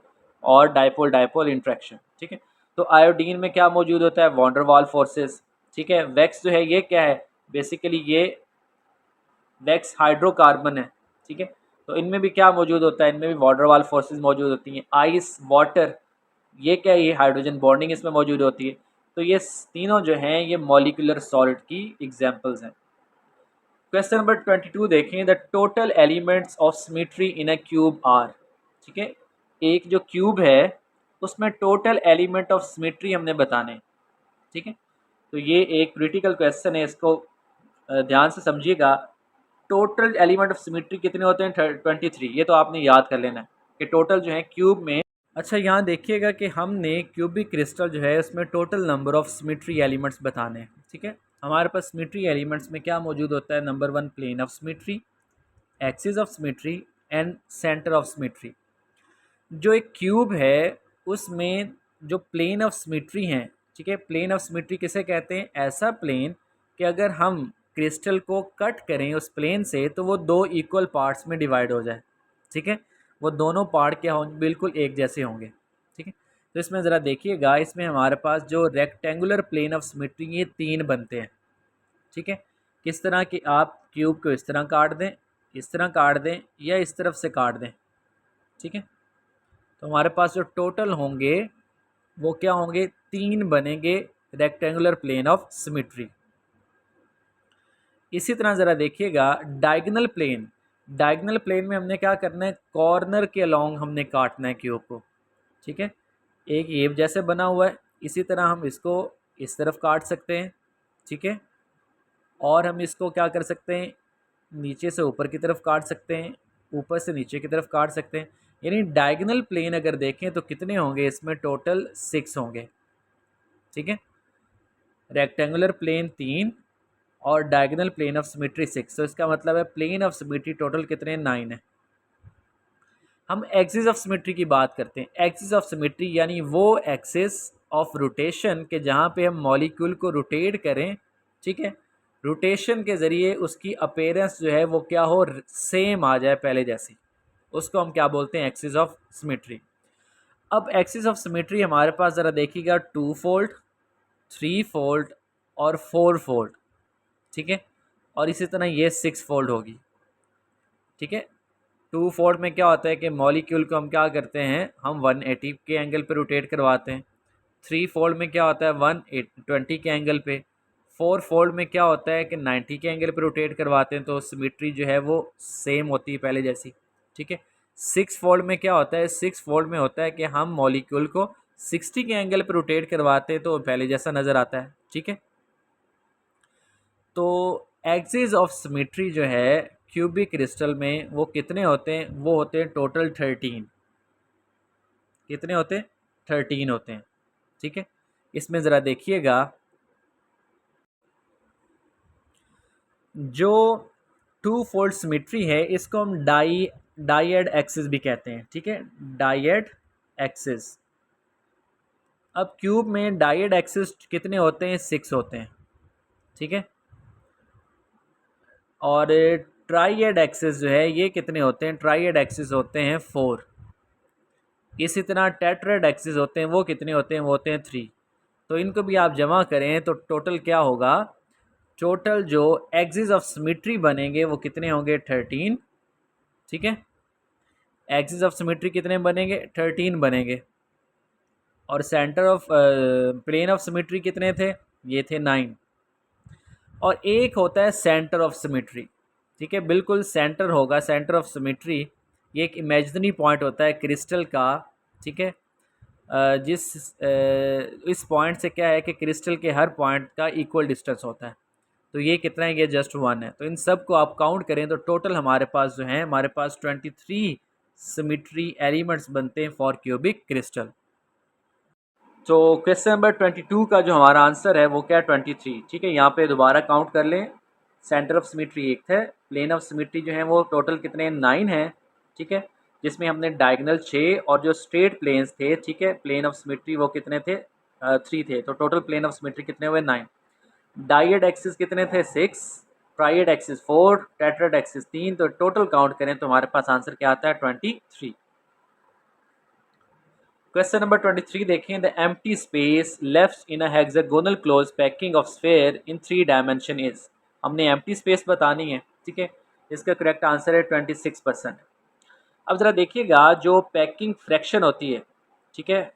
और dipole dipole interaction. ठीक है, तो आयोडीन में क्या मौजूद होता है, वॉन वाल फोर्सेस। ठीक है, वैक्स जो है ये क्या है, बेसिकली ये वैक्स हाइड्रोकार्बन है। ठीक है, तो इनमें भी क्या मौजूद होता है, इनमें भी वॉन वाल फोर्सेस मौजूद होती हैं। आइस, वाटर, ये क्या है, ये हाइड्रोजन बॉन्डिंग इसमें मौजूद होती है। तो ये तीनों जो हैं ये मॉलिकुलर सॉलिड की एग्जांपल्स हैं। क्वेश्चन नंबर 22 देखें, the total elements of symmetry in a cube are. ठीक है, एक जो क्यूब है उसमें टोटल एलिमेंट ऑफ सिमेट्री हमने बताने। ठीक है, तो ये एक क्रिटिकल क्वेश्चन है, इसको ध्यान से समझिएगा। टोटल एलिमेंट ऑफ सिमेट्री कितने होते हैं? 23। ये तो आपने याद कर लेना है कि टोटल जो है क्यूब में। अच्छा, यहाँ देखिएगा कि हमने क्यूबिक क्रिस्टल जो है उसमें total number of symmetry elements बताने हैं। ठीक है, हमारे पास सिमेट्री एलिमेंट्स में क्या मौजूद होता है? Number 1 plane of symmetry, axis of symmetry and centre of symmetry. जो एक क्यूब है उसमें जो प्लेन ऑफ सिमेट्री हैं, ठीक है, प्लेन ऑफ सिमेट्री किसे कहते हैं? ऐसा प्लेन कि अगर हम क्रिस्टल को कट करें उस प्लेन से तो वो दो इक्वल पार्ट्स में डिवाइड हो जाए। ठीक है, वो दोनों पार्ट क्या होंगे? बिल्कुल एक जैसे होंगे। ठीक है, तो इसमें ज़रा देखिएगा, इसमें हमारे पास जो रेक्टेंगुलर प्लेन ऑफ सिमेट्री ये 3 बनते हैं। ठीक है, किस तरह कि आप क्यूब को इस तरह काट दें, इस तरह काट दें या इस तरफ से काट दें। ठीक है, तो हमारे पास जो टोटल होंगे वो क्या होंगे? 3 बनेंगे रेक्टेंगुलर प्लेन ऑफ सिमेट्री। इसी तरह ज़रा देखिएगा डायगोनल प्लेन। डायगोनल प्लेन में हमने क्या करना है? कॉर्नर के अलोंग हमने काटना है क्यूब को। ठीक है, एक ये जैसे बना हुआ है, इसी तरह हम इसको इस तरफ काट सकते हैं। ठीक है, और हम इसको क्या कर सकते हैं? नीचे से ऊपर की तरफ काट सकते हैं, ऊपर से नीचे की तरफ काट सकते हैं। यानी डायगोनल प्लेन अगर देखें तो कितने होंगे? इसमें टोटल 6 होंगे। ठीक है, रेक्टेंगुलर प्लेन 3 और डायगोनल प्लेन ऑफ सिमेट्री 6। तो इसका मतलब है प्लेन ऑफ सिमेट्री टोटल कितने? 9 है। हम एक्सिस ऑफ सिमेट्री की बात करते हैं। एक्सिस ऑफ सिमेट्री यानी वो एक्सिस ऑफ रोटेशन के जहाँ पे हम मॉलिक्यूल को रोटेट करें। ठीक है, रोटेशन के ज़रिए उसकी अपीयरेंस जो है वो क्या हो? सेम आ जाए पहले जैसी, उसको हम क्या बोलते हैं? Axis of symmetry. अब एक्सिस ऑफ सिमेट्री हमारे पास ज़रा देखिएगा 2 फोल्ड, 3 फोल्ड और 4 फोल्ड। ठीक है, और इसी तरह ये 6 फोल्ड होगी। ठीक है, 2 फोल्ड में क्या होता है कि मॉलिक्यूल को हम क्या करते हैं? हम 180 के एंगल पे रोटेट करवाते हैं। 3 फोल्ड में क्या होता है? 120 के एंगल पे। 4 फोल्ड में क्या होता है कि 90 के एंगल पे रोटेट करवाते हैं, तो सिमेट्री जो है वो सेम होती है पहले जैसी। ठीक है, 6 फोल्ड में क्या होता है? 6 फोल्ड में होता है कि हम मॉलिक्यूल को 60 के एंगल पे रोटेट करवाते हैं तो पहले जैसा नज़र आता है। ठीक है, तो एक्सिस ऑफ सिमेट्री जो है क्यूबिक क्रिस्टल में वो कितने होते हैं? वो होते हैं टोटल 13। कितने होते हैं? 13 होते हैं। ठीक है, इसमें ज़रा देखिएगा, जो 2 फोल्ड सिमेट्री है इसको हम डायड एक्सिस भी कहते हैं। ठीक है, डायड एक्सिस। अब क्यूब में डायड एक्सिस कितने होते हैं? 6 होते हैं। ठीक है, और ट्राइएड एक्सिस जो है ये कितने होते हैं? ट्राइएड एक्सिस होते हैं 4। इसी तरह टेट्राएड एक्सिस होते हैं, वो कितने होते हैं? वो होते हैं 3। तो इनको भी आप जमा करें तो टोटल क्या होगा? टोटल जो एक्सिस ऑफ सिमेट्री बनेंगे वो कितने होंगे? 13। ठीक है, एक्सिस ऑफ सिमेट्री कितने बनेंगे? 13 बनेंगे। और centre of plane of symmetry कितने थे? ये थे 9। और एक होता है सेंटर ऑफ सिमेट्री। ठीक है, बिल्कुल सेंटर होगा। सेंटर ऑफ सिमेट्री ये एक इमेजिनरी पॉइंट होता है क्रिस्टल का। ठीक है, इस पॉइंट से क्या है कि क्रिस्टल के हर पॉइंट का इक्वल डिस्टेंस होता है। तो ये कितना है? ये जस्ट 1 है। तो इन सब को आप काउंट करें तो टोटल हमारे पास जो है, हमारे पास 23 सिमेट्री एलिमेंट्स बनते हैं फॉर क्यूबिक क्रिस्टल। तो क्वेश्चन नंबर 22 का जो हमारा आंसर है वो क्या? 23। ठीक है, यहाँ पे दोबारा काउंट कर लें। सेंटर ऑफ सिमेट्री 1 है, प्लेन ऑफ सिमेट्री जो है वो टोटल कितने? 9 है। ठीक है, जिसमें हमने डायगोनल 6 और जो स्ट्रेट प्लेन्स थे, ठीक है, प्लेन ऑफ सिमेट्री वो कितने थे? 3 थे। तो टोटल प्लेन ऑफ सिमेट्री कितने हुए? 9। डायड एक्सिस कितने थे? 6। Tried axis 4, tetrad axis 3। तो टोटल काउंट करें तो हमारे पास आंसर क्या आता है? 23। क्वेश्चन नंबर 23 देखें, the empty space left in a hexagonal close packing of sphere in 3 dimension is. हमने एम्प्टी स्पेस बतानी है। ठीक है, इसका करेक्ट आंसर है 26%। अब ज़रा देखिएगा जो पैकिंग फ्रैक्शन होती है, ठीक है,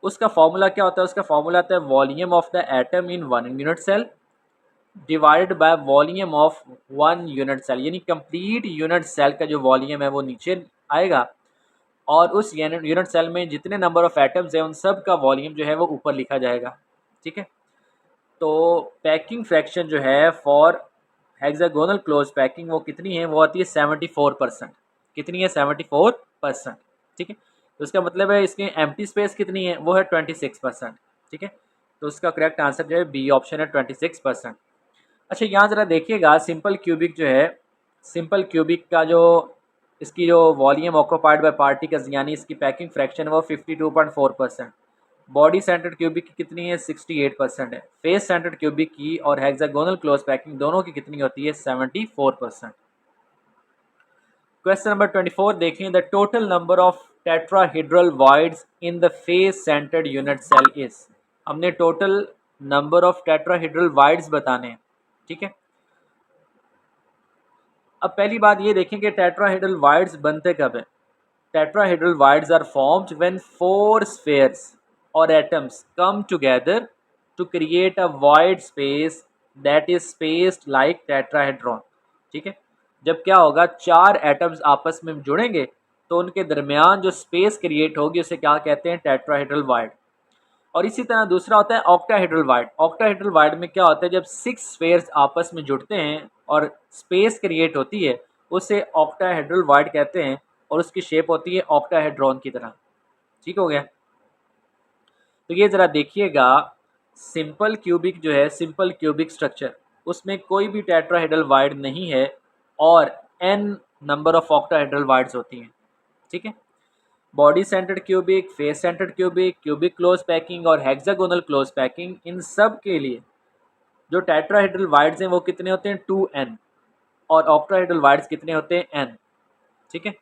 उसका फॉर्मूला क्या होता है? उसका फॉर्मूला आता है volume of the atom in 1 unit cell divided by volume of one unit cell, यानी कंप्लीट यूनिट सेल का जो वॉल्यूम है वो नीचे आएगा और उस यूनिट सेल में जितने नंबर ऑफ एटम्स हैं उन सब का वॉल्यूम जो है वो ऊपर लिखा जाएगा। ठीक है, तो पैकिंग फ्रैक्शन जो है फॉर हेक्सागोनल क्लोज पैकिंग वो कितनी है, वो आती है 74%। कितनी है? 74%। ठीक है, तो इसका मतलब है इसकी एम्प्टी स्पेस कितनी है, वो है 26%। ठीक है, तो उसका करेक्ट आंसर जो है बी ऑप्शन है 26%। अच्छा, यहाँ ज़रा देखिएगा, सिंपल क्यूबिक जो है, सिंपल क्यूबिक का जो इसकी जो वॉल्यूम ऑक्यूपाइड बाय पार्टिकल्स यानी इसकी पैकिंग फ्रैक्शन है वो 52.4%। बॉडी सेंटर्ड क्यूबिक की कितनी है? 68% है। फेस सेंटर्ड क्यूबिक की और हेक्सागोनल क्लोज पैकिंग दोनों की कितनी होती है? 74%। क्वेश्चन नंबर 24 देखें, the total number of tetrahedral voids in the face centred unit cell is. हमने total number of tetrahedral voids बताने हैं। ठीक है, अब पहली बात ये देखें कि टेट्राहेड्रल वॉइड्स बनते कब हैं। Tetrahedral voids are formed when four spheres और atoms come together to create a void space that is spaced like tetrahedron. ठीक है, जब क्या होगा, चार एटम्स आपस में जुड़ेंगे तो उनके दरमियान जो स्पेस क्रिएट होगी उसे क्या कहते हैं? Tetrahedral void. और इसी तरह दूसरा होता है ऑक्टाहेड्रल वाइड। ऑक्टाहेड्रल वाइड में क्या होता है, जब सिक्स स्फीयर्स आपस में जुड़ते हैं और स्पेस क्रिएट होती है उसे ऑक्टाहेड्रल वाइड कहते हैं और उसकी शेप होती है ऑक्टाहेड्रॉन की तरह। ठीक हो गया, तो ये ज़रा देखिएगा, सिंपल क्यूबिक जो है, सिंपल क्यूबिक स्ट्रक्चर, उसमें कोई भी टेट्राहेड्रल वाइड नहीं है और n number of octahedral wides होती हैं। ठीक है, body centred cubic, face centred cubic, cubic close packing और हेक्सागोनल क्लोज पैकिंग, इन सब के लिए जो टेट्राहेड्रल वाइड्स हैं वो कितने होते हैं? 2n। और ऑक्टाहेड्रल वाइड्स कितने होते हैं? n। ठीक है,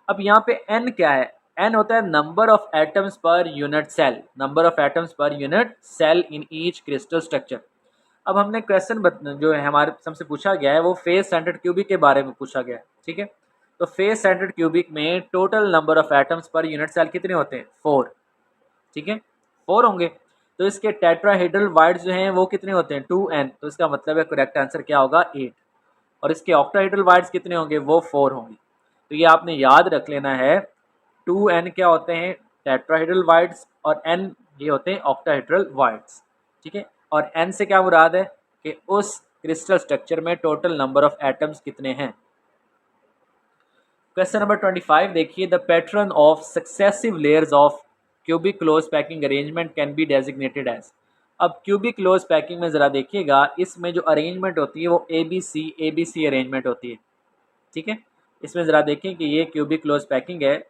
अब यहाँ पे n क्या है? n होता है number of atoms per unit cell, number of atoms per unit cell in each crystal structure. अब हमने क्वेश्चन जो है हमारे हमसे पूछा गया है वो फेस सेंटर्ड क्यूबिक के बारे में पूछा गया है। ठीक है, तो फेस सेंटर्ड क्यूबिक में total number of atoms per unit cell कितने होते हैं? 4। ठीक है, 4 होंगे। तो इसके टेट्राहेड्रल वाइड्स जो हैं वो कितने होते हैं? 2n। तो इसका मतलब है करेक्ट आंसर क्या होगा? 8। और इसके ऑक्टाहेड्रल वाइड्स कितने होंगे? वो 4 होंगे। तो ये आपने याद रख लेना है, 2n क्या होते हैं? टेट्राहेड्रल वाइड्स, और n ये होते हैं ऑक्टाहेड्रल वाइड्स। ठीक है, और n से क्या मुराद है कि उस क्रिस्टल स्ट्रक्चर में टोटल नंबर ऑफ एटम्स कितने हैं। क्वेश्चन नंबर 25 देखिए, the pattern of successive layers of cubic close packing arrangement can be designated as. अब क्यूबिक क्लोज पैकिंग में ज़रा देखिएगा, इसमें जो अरेंजमेंट होती है वो ए बी सी अरेंजमेंट होती है। ठीक है, इसमें ज़रा देखें कि ये क्यूबिक क्लोज पैकिंग है,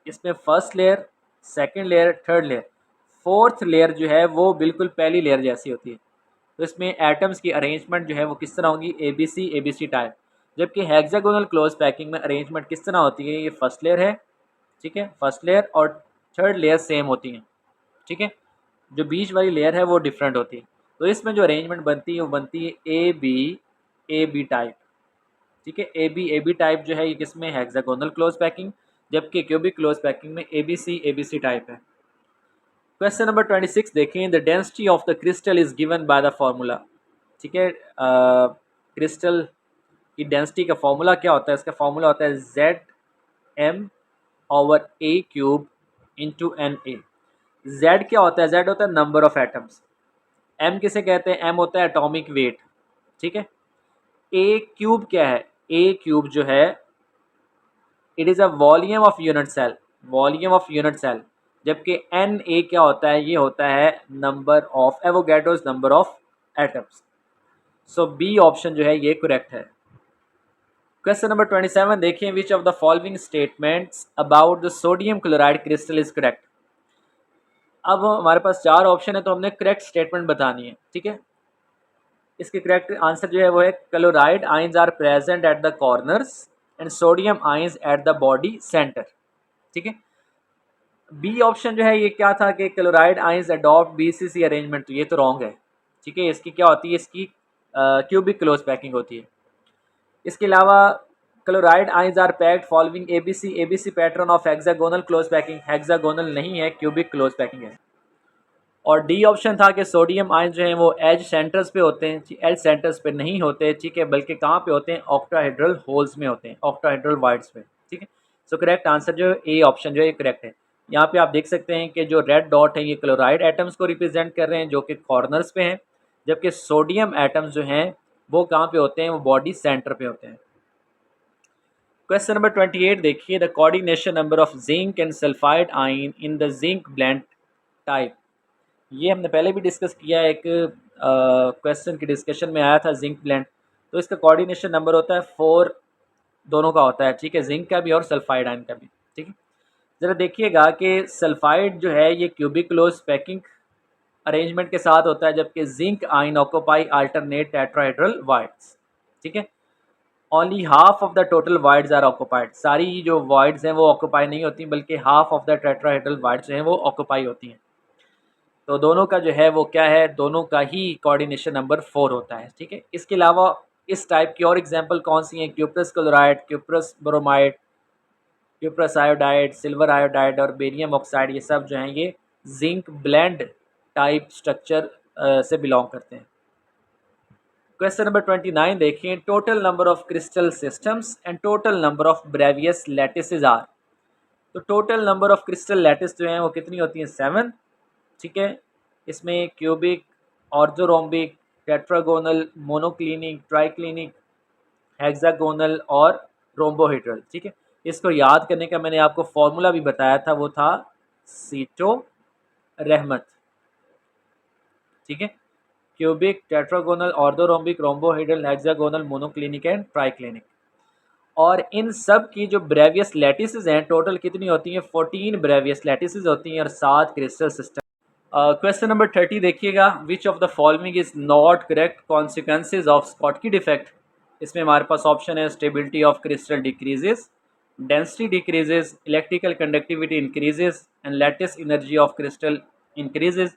इसमें first layer, second layer, third layer, fourth layer जो है वो बिल्कुल पहली लेयर जैसी होती है। तो इसमें एटम्स की अरेंजमेंट जो है वो किस तरह होगी? A B C type. जबकि हेक्सागोनल क्लोज पैकिंग में अरेंजमेंट किस तरह होती है? ये फर्स्ट लेयर है, ठीक है, फर्स्ट लेयर और थर्ड लेयर सेम होती हैं। ठीक है, जो बीच वाली लेयर है वो डिफरेंट होती है। तो इसमें जो अरेंजमेंट बनती है वो बनती है ए बी टाइप। ठीक है, ए बी टाइप जो है ये किस में? Hexagonal close packing. जबकि क्यूबिक क्लोज पैकिंग में ए बी सी टाइप है। क्वेश्चन नंबर 26 देखें, the density of the crystal is given by the formula. ठीक है, क्रिस्टल की डेंसिटी का फॉर्मूला क्या होता है? इसका फॉर्मूला होता है Zm/a³ इंटू Na। Z क्या होता है? Z होता है नंबर ऑफ एटम्स। M किसे कहते हैं? M होता है एटॉमिक वेट। ठीक है, A³ क्या है? A³ जो है it is a volume of unit cell, volume of unit cell. जबकि Na क्या होता है? ये होता है number of Avogadro's number of atoms. So B option जो है ये करेक्ट है। क्वेश्चन नंबर 27 देखिए, which of the following statements about the sodium chloride crystal is correct. अब हमारे पास चार ऑप्शन है तो हमने करेक्ट स्टेटमेंट बतानी है। ठीक है, इसके करेक्ट आंसर जो है वो है chloride ions are present at the corners and sodium ions at the body centre. ठीक है, बी ऑप्शन जो है ये क्या था कि chloride ions adopt BCC arrangement, तो ये तो रॉन्ग है। ठीक है, इसकी क्या होती है? इसकी क्यूबिक क्लोज पैकिंग होती है। इसके अलावा chloride ions are packed following ABC pattern of hexagonal close packing, hexagonal नहीं है, क्यूबिक क्लोज पैकिंग है। और डी ऑप्शन था कि सोडियम आयन जो हैं वो एज सेंटर्स पे होते हैं, एज सेंटर्स पे नहीं होते, ठीक है, बल्कि कहाँ पे होते हैं, ऑक्टाहेड्रल होल्स में होते हैं, ऑक्टाहेड्रल वाइड्स में, ठीक है। सो करेक्ट आंसर जो ए ऑप्शन जो है ये करेक्ट है। यहाँ पे आप देख सकते हैं कि जो रेड डॉट है ये क्लोराइड एटम्स को रिप्रेजेंट कर रहे हैं जो कि कॉर्नर्स पे हैं, जबकि सोडियम एटम्स जो हैं वो कहाँ पे होते हैं, वो बॉडी सेंटर पे होते हैं। क्वेश्चन नंबर 28 देखिए, the coordination number of zinc and sulphide ion in the zinc blende type. ये हमने पहले भी डिस्कस किया है, एक क्वेश्चन की डिस्कशन में आया था जिंक ब्लेंड। तो इसका कोऑर्डिनेशन नंबर होता है 4, दोनों का होता है, ठीक है, जिंक का भी और सल्फाइड आयन का भी, ठीक है। ज़रा देखिएगा कि सल्फाइड जो है ये क्यूबिक क्लोज पैकिंग अरेंजमेंट के साथ होता है, जबकि zinc ion occupy alternate tetrahedral voids, ठीक है। Only half of the total voids are occupied, सारी जो वाइड्स हैं वो ऑक्यूपाई नहीं होती, बल्कि half of the tetrahedral voids जो हैं वो ऑक्यूपाई होती हैं। तो दोनों का जो है वो क्या है, दोनों का ही कोऑर्डिनेशन नंबर 4 होता है, ठीक है। इसके अलावा इस टाइप की और एग्जांपल कौन सी हैं, cuprous chloride, cuprous bromide, cuprous iodide, silver iodide और बेरियम ऑक्साइड, ये सब जो हैं ये जिंक ब्लेंड टाइप स्ट्रक्चर से बिलोंग करते हैं। क्वेश्चन नंबर 29 देखें, total number of crystal systems and total number of Bravais lattices are. तो total number of crystal lattice जो हैं वो कितनी होती हैं, 7, ठीक है। इसमें cubic, orthorhombic, tetragonal, monoclinic, triclinic, hexagonal और रोम्बोहेड्रल, ठीक है। इसको याद करने का मैंने आपको फॉर्मूला भी बताया था, वो था सीटो रहमत, ठीक है। Cubic, tetragonal, orthorhombic, rhombohedral, hexagonal, monoclinic and triclinic. और इन सब की जो ब्रेवियस लैटिसेस हैं टोटल कितनी होती हैं, 14 ब्रेवियस लैटिसेस होती हैं और 7 क्रिस्टल सिस्टम। क्वेश्चन नंबर 30 देखिएगा, विच of the following is not correct consequences of Schottky defect. इसमें हमारे पास ऑप्शन है, stability of crystal decreases, density decreases, electrical conductivity increases and lattice energy of crystal increases.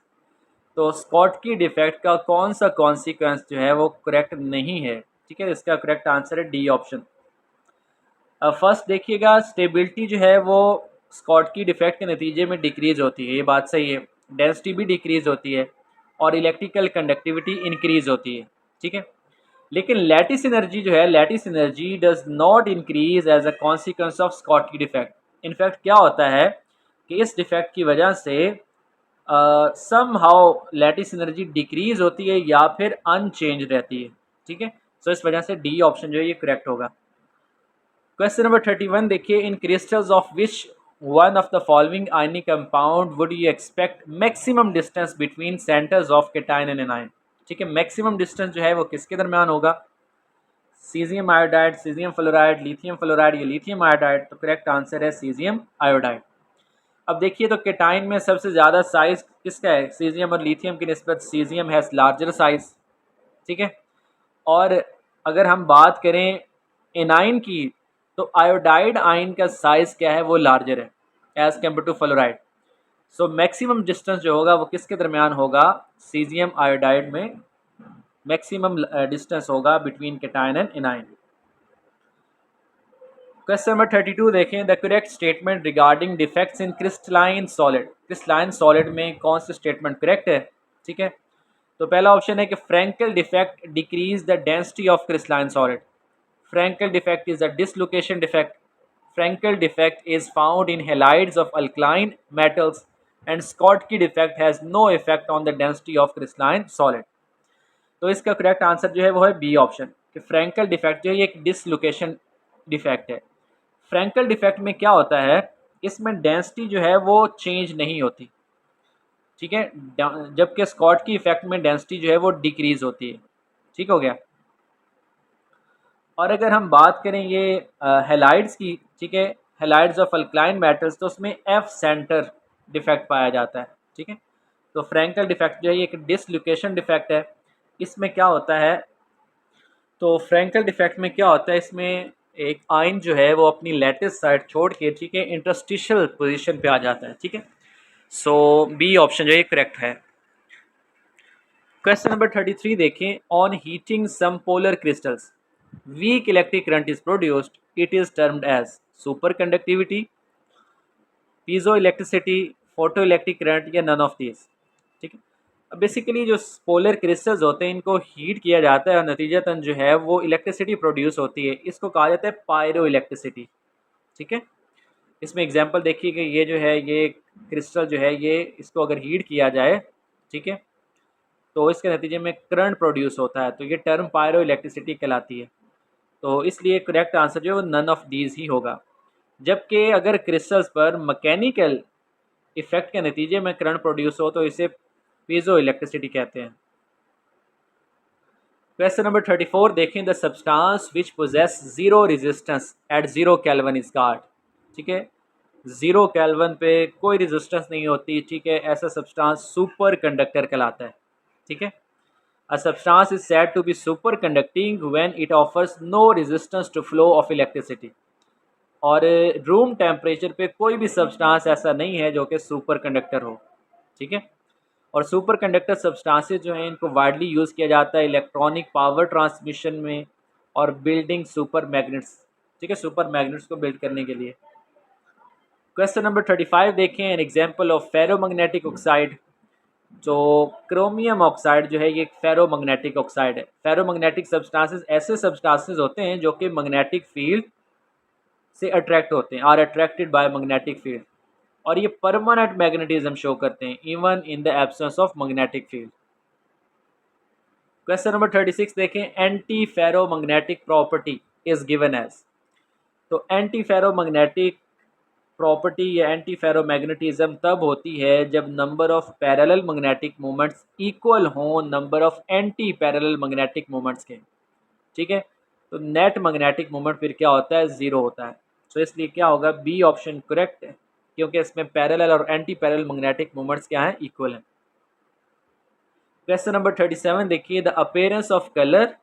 तो Schottky defect का कौन सा consequence जो है वो करेक्ट नहीं है, ठीक है। इसका करेक्ट आंसर है डी ऑप्शन। फर्स्ट देखिएगा, स्टेबिलिटी जो है वो स्कॉटकी डिफेक्ट के नतीजे में डिक्रीज होती है, ये बात सही है। डेंसिटी भी डिक्रीज होती है और इलेक्ट्रिकल कंडक्टिविटी इंक्रीज होती है, ठीक है। लेकिन लैटिस एनर्जी जो है, lattice energy does not increase as a consequence of Schottky defect. In fact क्या होता है कि इस डिफेक्ट की वजह से somehow lattice energy decrease होती है या फिर अनचेंज रहती है, ठीक है। सो इस वजह से डी ऑप्शन जो है ये करेक्ट होगा। क्वेश्चन नंबर 31 देखिए, in crystals of which one of the following ionic compound would you expect maximum distance between centres of cation and anion, ठीक है। मैक्सिमम डिस्टेंस जो है वो किसके दरमियान होगा, caesium iodide, caesium fluoride, lithium fluoride या लिथियम आयोडाइड। तो करेक्ट आंसर है सीजियम आयोडाइड। अब देखिए, तो केटाइन में सबसे ज़्यादा साइज किसका है, सीजियम और लिथियम की निस्बत सीजियम हैज़ लार्जर साइज, ठीक है। और अगर हम बात करें एनाइन की, तो आयोडाइड आयन का साइज क्या है, वो लार्जर है as compare to fluoride. So maximum distance जो होगा वो किसके दरमियान होगा, सीजियम आयोडाइड में मैक्सिमम डिस्टेंस होगा between cation and anion. Question number 32 देखें, the correct statement regarding defects in crystalline solid. Crystalline solid में कौन सी स्टेटमेंट करेक्ट है, ठीक है। तो पहला ऑप्शन है कि Frenkel defect decrease the density of crystalline solid. Frankel defect is a dislocation defect. Frankel defect is found in halides of alkaline metals and Schottky defect has no effect on the density of crystalline solid. तो इसका correct answer जो है वो है B option, कि Frenkel defect जो है ये एक डिसलोकेशन डिफेक्ट है। फ्रैंकल डिफेक्ट में क्या होता है, इसमें डेंसिटी जो है वो चेंज नहीं होती, ठीक है, जबकि स्कॉटकी इफेक्ट में डेंसिटी जो है वो डिक्रीज होती है, ठीक हो गया। और अगर हम बात करें ये हेलाइड्स की, ठीक है, हेलाइड्स ऑफ अल्कलाइन मेटल्स, तो उसमें एफ सेंटर डिफेक्ट पाया जाता है, ठीक है। तो फ्रैंकल डिफेक्ट जो है ये एक डिसलोकेशन डिफेक्ट है। इसमें क्या होता है, तो फ्रैंकल डिफेक्ट में क्या होता है, इसमें एक आयन जो है वो अपनी लैटिस साइड छोड़ के, ठीक है, इंटरस्टिशियल पोजीशन पे आ जाता है, ठीक है। सो बी ऑप्शन जो है करेक्ट है। क्वेश्चन नंबर 33 देखें, on heating some polar crystals weak electric current is produced. It is termed as superconductivity, piezoelectricity, photoelectric current या none of these. ठीक है। अब बेसिकली जो पोलर क्रिस्टल्स होते हैं इनको हीट किया जाता है और नतीजतन जो है वो इलेक्ट्रिसिटी प्रोड्यूस होती है, इसको कहा जाता है पायरो इलेक्ट्रिसिटी। ठीक है। इसमें एग्जांपल देखिए कि ये जो है ये क्रिस्टल जो है ये इसको अगर हीट किया जाए, ठीक है, तो इसके नतीजे में करंट प्रोड्यूस होता है, तो ये टर्म पायरो इलेक्ट्रिसिटी कहलाती है। तो इसलिए करेक्ट आंसर जो है वो नन ऑफ दीज ही होगा। जबकि अगर क्रिस्टल्स पर मैकेनिकल इफेक्ट के नतीजे में करंट प्रोड्यूस हो तो इसे पीजो इलेक्ट्रिसिटी कहते हैं। क्वेश्चन नंबर 34 देखें, the substance which possess zero resistance at zero kelvin is called. ठीक है, जीरो केल्विन पे कोई रेजिस्टेंस नहीं होती, ठीक है, ऐसा सब्सटेंस सुपर कंडक्टर कहलाता है। ठीक है, a substance is said to be superconducting when it offers no resistance to flow of electricity। और रूम टेम्परेचर पे कोई भी सब्सटेंस ऐसा नहीं है जो कि सुपर कंडक्टर हो। ठीक है, और सुपर कंडक्टर सब्सटेंसेस जो हैं इनको वाइडली यूज़ किया जाता है इलेक्ट्रॉनिक पावर ट्रांसमिशन में और बिल्डिंग सुपर मैग्नेट्स। ठीक है, सुपर मैग्नेट्स को बिल्ड करने के लिए। क्वेश्चन नंबर 35 देखें, an example of ferromagnetic oxide. जो क्रोमियम ऑक्साइड जो है ये फेरोमैग्नेटिक ऑक्साइड है। फेरोमैग्नेटिक सब्सटेंसेस ऐसे सब्सटेंसेस होते हैं जो कि मैग्नेटिक फील्ड से अट्रैक्ट होते हैं, are attracted by magnetic field, और ये परमानेंट मैग्नेटिज्म शो करते हैं even in the absence of magnetic field. Question number 36 देखें, anti ferromagnetic property is given as. तो एंटी फेरोमैग्नेटिक प्रॉपर्टी या एंटी फेरोमैग्नेटिज्म तब होती है जब number of parallel magnetic moments equal हों number of anti parallel magnetic moments के। ठीक है, तो नेट मैग्नेटिक मोमेंट फिर क्या होता है, ज़ीरो होता है। तो इसलिए क्या होगा, बी ऑप्शन करेक्ट है, क्योंकि इसमें पैरेलल और एंटी पैरेलल मैग्नेटिक मोमेंट्स क्या हैं, इक्वल हैं। क्वेश्चन नंबर 37 देखिए, the appearance of colour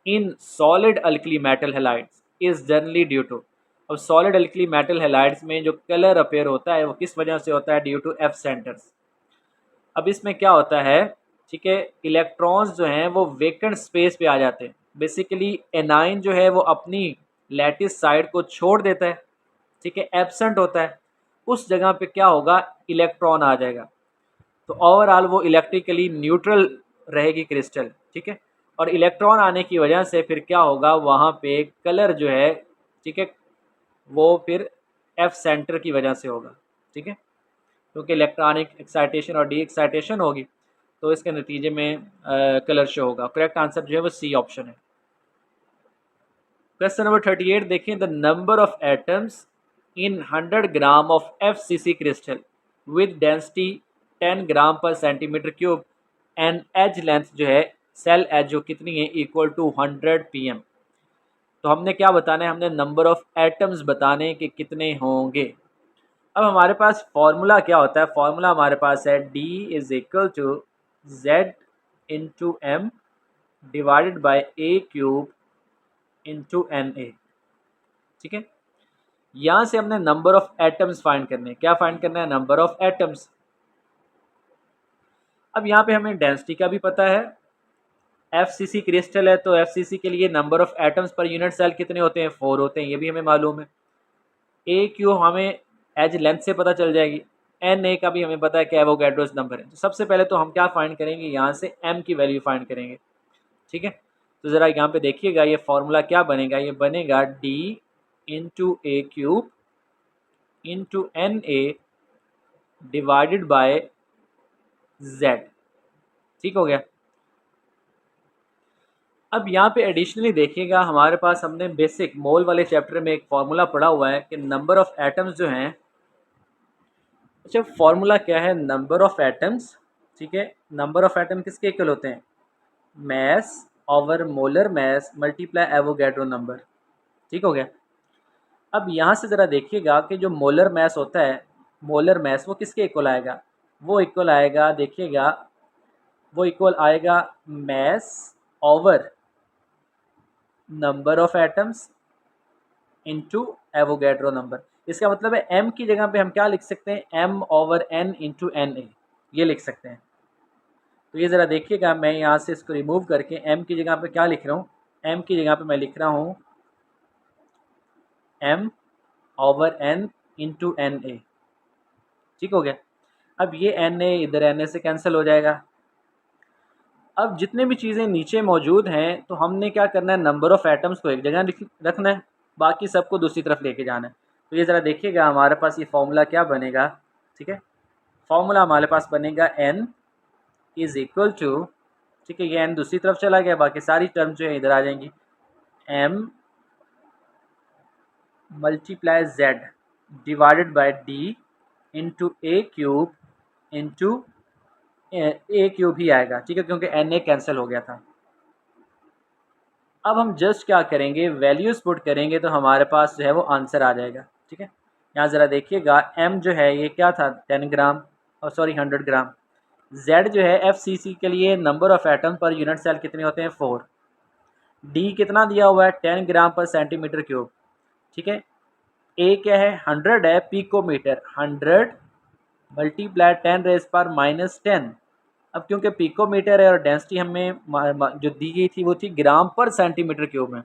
in solid alkali metal halides is generally due to. अब सॉलिड अल्कली मेटल हैलाइड्स में जो कलर अपेयर होता है वो किस वजह से होता है, ड्यू टू एफ सेंटर्स। अब इसमें क्या होता है, ठीक है, इलेक्ट्रॉन्स जो हैं वो वेकेंट स्पेस पे आ जाते हैं। बेसिकली एनाइन जो है वो अपनी लैटिस साइड को छोड़ देता है, ठीक है, एब्सेंट होता है, उस जगह पे क्या होगा, इलेक्ट्रॉन आ जाएगा। तो ओवरऑल वो इलेक्ट्रिकली न्यूट्रल रहेगी क्रिस्टल। ठीक है, और इलेक्ट्रॉन आने की वजह से फिर क्या होगा, वहाँ पे कलर जो है, ठीक है, वो फिर एफ सेंटर की वजह से होगा। ठीक है, क्योंकि इलेक्ट्रॉनिक एक्साइटेशन और डी एक्साइटेशन होगी तो इसके नतीजे में कलर शो होगा। करेक्ट आंसर जो है वो सी ऑप्शन है। क्वेश्चन नंबर 38 देखें, the number of atoms in 100 gram of FCC crystal with density 10 gram per centimetre cube and edge length जो है, सेल एज जो कितनी है, इक्वल टू 100 pm। तो हमने क्या बताना है, हमने नंबर ऑफ एटम्स बताने कि कितने होंगे। अब हमारे पास फॉर्मूला क्या होता है, फॉर्मूला हमारे पास है D is equal to Z into M divided by a cube into NA। ठीक है, यहाँ से हमने नंबर ऑफ एटम्स फाइंड करने हैं। क्या फाइंड करना है, नंबर ऑफ एटम्स। अब यहाँ पे हमें डेंसिटी का भी पता है, FCC क्रिस्टल है तो FCC के लिए number of atoms per unit cell कितने होते हैं, 4 होते हैं, ये भी हमें मालूम है। ए क्यू हमें एज लेंथ से पता चल जाएगी, NA का भी हमें पता है कि एवोगैड्रोस नंबर है। तो सबसे पहले तो हम क्या फाइंड करेंगे, यहाँ से M की वैल्यू फाइंड करेंगे। ठीक है, तो ज़रा यहाँ पे देखिएगा ये फॉर्मूला क्या बनेगा, ये बनेगा D into a cube into NA divided by Z। ठीक हो गया। अब यहाँ पे एडिशनली देखिएगा हमारे पास हमने बेसिक मोल वाले चैप्टर में एक फार्मूला पढ़ा हुआ है कि नंबर ऑफ एटम्स जो हैं, अच्छा फार्मूला क्या है, नंबर ऑफ एटम्स। ठीक है, नंबर ऑफ एटम किसके इक्वल होते हैं, mass over molar mass multiply Avogadro number. ठीक हो गया। अब यहाँ से ज़रा देखिएगा कि जो मोलर मैस होता है, मोलर मैस वो किसके इक्वल आएगा, वो इक्वल आएगा, देखिएगा वो इक्वल आएगा mass over number of atoms into Avogadro number. इसका मतलब है m की जगह पे हम क्या लिख सकते हैं, m over n into NA, ये लिख सकते हैं। तो ये ज़रा देखिएगा, मैं यहाँ से इसको रिमूव करके m की जगह पे क्या लिख रहा हूँ, m की जगह पे मैं लिख रहा हूँ m over n into NA। ठीक हो गया। अब ये Na इधर Na से कैंसिल हो जाएगा। अब जितने भी चीज़ें नीचे मौजूद हैं तो हमने क्या करना है, नंबर ऑफ़ एटम्स को एक जगह रखना है, बाकी सबको दूसरी तरफ लेके जाना है। तो ये ज़रा देखिएगा हमारे पास ये फार्मूला क्या बनेगा, ठीक है। फार्मूला हमारे पास बनेगा n इज़ इक्वल टू, ठीक है, ये n दूसरी तरफ चला गया, बाकी सारी टर्म जो है इधर आ जाएंगी, m multiply z divided by d into a cube into a cube ही आएगा, ठीक है, क्योंकि Na कैंसिल हो गया था। अब हम जस्ट क्या करेंगे, वैल्यूज़ पुट करेंगे तो हमारे पास जो है वो आंसर आ जाएगा, ठीक है। यहाँ ज़रा देखिएगा m जो है ये क्या था 10 ग्राम, और सॉरी 100 ग्राम। z जो है FCC के लिए number of atom per unit cell कितने होते हैं 4। d कितना दिया हुआ है 10 ग्राम पर सेंटीमीटर क्यूब, ठीक है। a क्या है 100 है, पिकोमीटर 100 मल्टीप्लाई 10⁻⁻10। अब क्योंकि पिकोमीटर है और डेंसिटी हमें जो दी गई थी वो थी ग्राम पर सेंटीमीटर क्यूब में,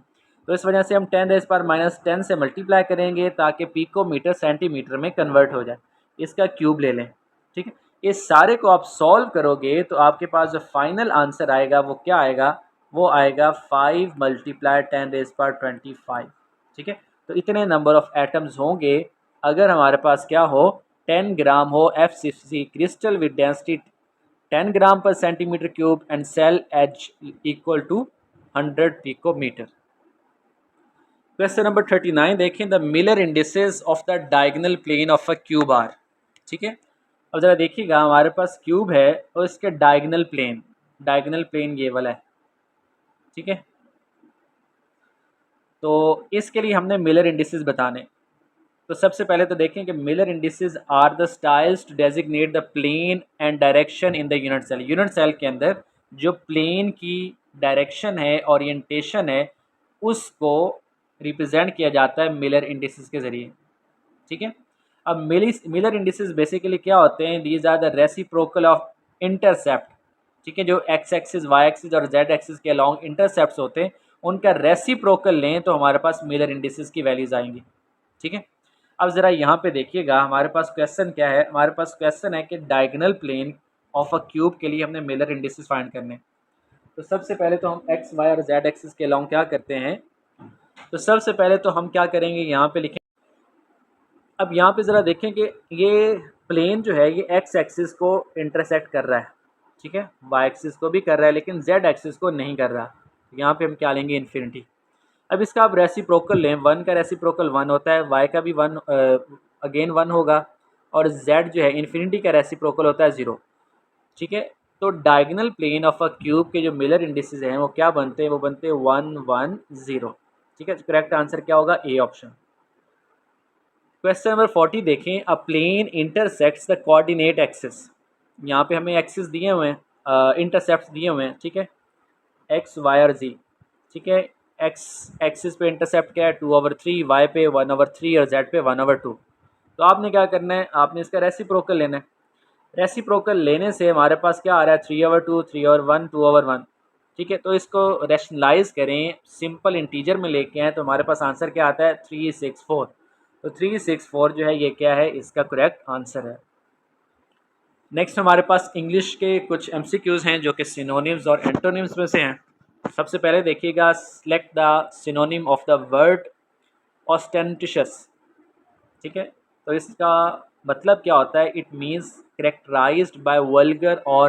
तो इस वजह से हम 10⁻⁻10 से मल्टीप्लाई करेंगे ताकि पिकोमीटर सेंटीमीटर में कन्वर्ट हो जाए। इसका क्यूब ले लें, ठीक है। इस सारे को आप सॉल्व करोगे तो आपके पास जो फाइनल आंसर आएगा वो क्या आएगा, वो आएगा 5 मल्टीप्लाई 10⁻25, ठीक है। तो इतने नंबर ऑफ़ एटम्स होंगे अगर हमारे पास क्या हो 10 ग्राम हो FCC crystal with density 10 gram per centimetre cube and cell edge equal to 100 picometre. Question number 39 देखें, the Miller indices of the diagonal plane of a cube are, ठीक है। अब ज़रा देखिएगा हमारे पास क्यूब है और इसके डायगोनल प्लेन ये वाला है, ठीक है। तो इसके लिए हमने मिलर इंडिसेस बताने, तो सबसे पहले तो देखें कि Miller indices are the styles to designate the plane and direction in the unit cell. Unit cell के अंदर जो प्लेन की डायरेक्शन है, ओरिएंटेशन है, उसको रिप्रेजेंट किया जाता है मिलर इंडिसेस के ज़रिए, ठीक है। अब मिलर इंडिसेस बेसिकली क्या होते हैं, these are the reciprocal of intercept, ठीक है। जो एक्स एक्सिस वाई एक्सिस और जेड एक्सिस के अलॉन्ग इंटरसेप्ट होते हैं उनका रेसिप्रोकल लें तो हमारे पास मिलर इंडिसेस की वैल्यूज़ आएंगी, ठीक है। अब ज़रा यहाँ पे देखिएगा हमारे पास क्वेश्चन क्या है, हमारे पास क्वेश्चन है कि diagonal plane of a cube के लिए हमने मिलर इंडिसेस फाइंड करने। तो सबसे पहले तो हम एक्स वाई और जेड एक्सिस के अलॉन्ग क्या करते हैं, तो सबसे पहले तो हम क्या करेंगे यहाँ पे लिखें। अब यहाँ पे ज़रा देखें कि ये प्लेन जो है ये एक्स एक्सिस को इंटरसेक्ट कर रहा है, ठीक है, वाई एक्सिस को भी कर रहा है लेकिन जेड एक्सिस को नहीं कर रहा। यहाँ पे हम क्या लेंगे, इन्फिनिटी। अब इसका आप रेसिप्रोकल लें, 1 का रेसिप्रोकल 1 होता है, y का भी 1 अगेन 1 होगा, और z जो है इन्फिनिटी का रेसिप्रोकल होता है 0, ठीक है। तो diagonal plane of a cube के जो मिलर इंडिसेस हैं वो क्या बनते हैं, वो बनते हैं 1 1 0, ठीक है। करेक्ट आंसर क्या होगा, ए ऑप्शन। क्वेश्चन नंबर 40 देखें, a plane intersects the coordinate axis. यहाँ पे हमें एक्सिस दिए हुए हैं, इंटरसेप्ट दिए हुए हैं, ठीक है, एक्स वाई और जी, ठीक है। एक्स एक्सिस पे इंटरसेप्ट क्या है 2/3, वाई पे 1/3 और जेड पे 1/2। तो आपने क्या करना है, आपने इसका रेसिप्रोकल लेना है। रेसिप्रोकल लेने से हमारे पास क्या आ रहा है 3/2, 3/1, 2/1, ठीक है। तो इसको रैशनलाइज करें, सिंपल इंटीजर में लेके आए तो हमारे पास आंसर क्या आता है 364। तो 364 जो है ये क्या है, इसका करेक्ट आंसर है। नेक्स्ट हमारे पास इंग्लिश के कुछ MCQs हैं जो कि सिनोनिम्स और एंटोनिम्स में से हैं। सबसे पहले देखिएगा, select the synonym of the word ostentatious, ठीक है। तो इसका मतलब क्या होता है, it means characterised by vulgar और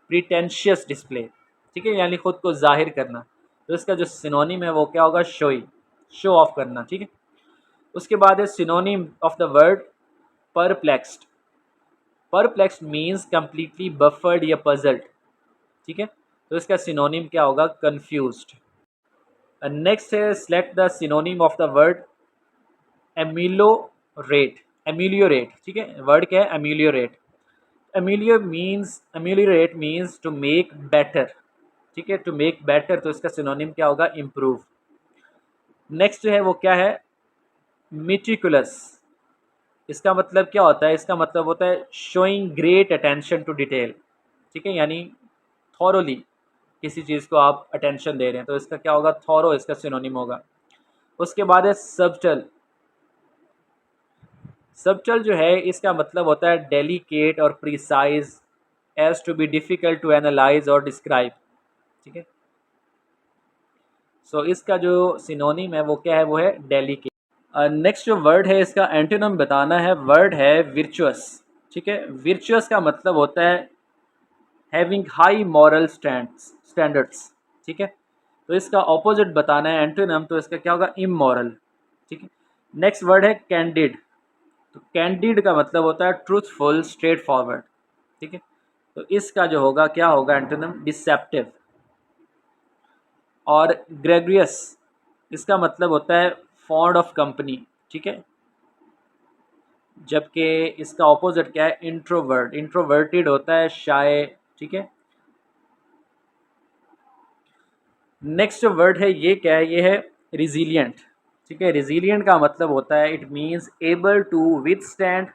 प्रिटेंशियस डिस्प्ले, ठीक है, यानी खुद को जाहिर करना। तो इसका जो सिनोनिम है वो क्या होगा, शोई, शो ऑफ करना, ठीक है। उसके बाद है synonym of the word perplexed. Perplexed means completely baffled या पजल्ड, ठीक है। तो इसका सिनोनिम क्या होगा, कन्फ्यूज्ड। नेक्स्ट है select the synonym of the word ameliorate, ameliorate, ठीक है। वर्ड क्या है, ameliorate. Ameliorate means to make better, ठीक है, टू मेक बेटर। तो इसका सिनोनिम क्या होगा, इम्प्रूव। नेक्स्ट जो है वो क्या है, मेटिकुलस। इसका मतलब क्या होता है, इसका मतलब होता है showing great attention to detail, ठीक है, यानी थॉरोली किसी चीज़ को आप अटेंशन दे रहे हैं, तो इसका क्या होगा, थॉरो इसका सिनोनिम होगा। उसके बाद है सबटल। सबटल जो है इसका मतलब होता है डेलिकेट और precise as to be difficult to analyse और डिस्क्राइब, ठीक है। सो इसका जो सिनोनिम है वो क्या है, वो है डेलिकेट। नेक्स्ट जो वर्ड है इसका एंटोनिम बताना है, वर्ड है विर्चुअस, ठीक है। विर्चुअस का मतलब होता है हैविंग हाई मॉरल स्टैंडर्ड्स, ठीक है। तो इसका ऑपोजिट बताना है एंटोनिम, तो इसका क्या होगा, इमोरल, ठीक है। नेक्स्ट वर्ड है कैंडिड। तो कैंडिड का मतलब होता है ट्रूथफुल, स्ट्रेट फॉरवर्ड, ठीक है। तो इसका जो होगा क्या होगा एंटोनिम, डिसेप्टिव। और ग्रेगरियस, इसका मतलब होता है फॉन्ड ऑफ कंपनी, ठीक है। जबकि इसका ऑपोजिट क्या है, इंट्रोवर्ट। इंट्रोवर्टेड होता है शाय, ठीक है। नेक्स्ट जो वर्ड है ये क्या है, ये है रिजिलियंट, ठीक है। रिजिलियंट का मतलब होता है it means able to withstand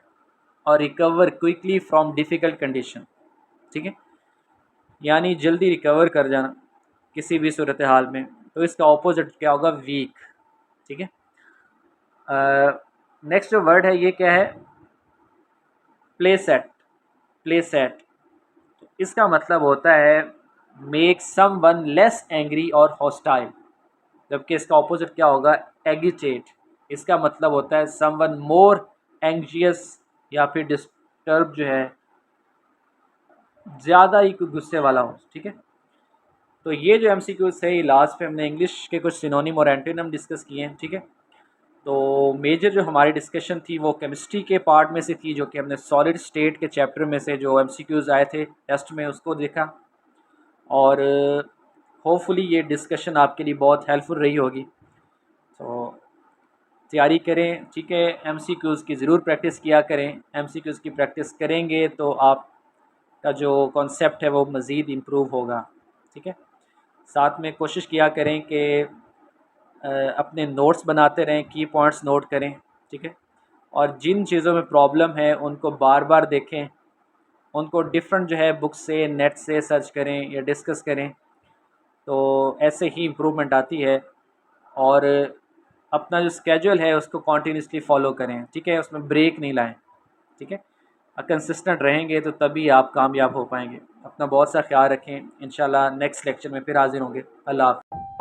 और recover quickly from difficult condition, ठीक है। यानी जल्दी रिकवर कर जाना किसी भी सूरत हाल में। तो इसका ऑपोजिट क्या होगा, वीक, ठीक है। नेक्स्ट जो वर्ड है ये क्या है, प्ले सेट। प्ले सेट, तो इसका मतलब होता है make someone less angry और हॉस्टाइल। जबकि इसका ऑपोजिट क्या होगा, एगिटेट। इसका मतलब होता है सम वन मोर एंग्जियस या फिर डिस्टर्ब जो है, ज़्यादा ही कोई गुस्से वाला हो, ठीक है। तो ये जो MCQs है, ये लास्ट पे हमने इंग्लिश के कुछ सिनोनिम और एंटोनिम डिस्कस किए हैं, ठीक है। तो मेजर जो हमारी डिस्कशन थी वो केमिस्ट्री के पार्ट में से थी, जो कि हमने सॉलिड स्टेट के चैप्टर में से जो MCQs आए थे टेस्ट में उसको देखा। और होपफुली ये डिस्कशन आपके लिए बहुत हेल्पफुल रही होगी। तो तैयारी करें, ठीक है। MCQs की ज़रूर प्रैक्टिस किया करें। MCQs की प्रैक्टिस करेंगे तो आपका जो कॉन्सेप्ट है वो मज़ीद इम्प्रूव होगा, ठीक है। साथ में कोशिश किया करें कि अपने नोट्स बनाते रहें, की पॉइंट्स नोट करें, ठीक है। और जिन चीज़ों में प्रॉब्लम है उनको बार बार देखें, उनको डिफरेंट जो है बुक से, नेट से सर्च करें या डिस्कस करें। तो ऐसे ही इम्प्रूवमेंट आती है। और अपना जो स्केड्यूल है उसको कॉन्टीन्यूसली फॉलो करें, ठीक है। उसमें ब्रेक नहीं लाएं, ठीक है। कंसिस्टेंट रहेंगे तो तभी आप कामयाब हो पाएंगे। अपना बहुत सा ख्याल रखें। इंशाल्लाह नेक्स्ट लेक्चर में फिर हाजिर होंगे। अल्लाह हाफ़िज़।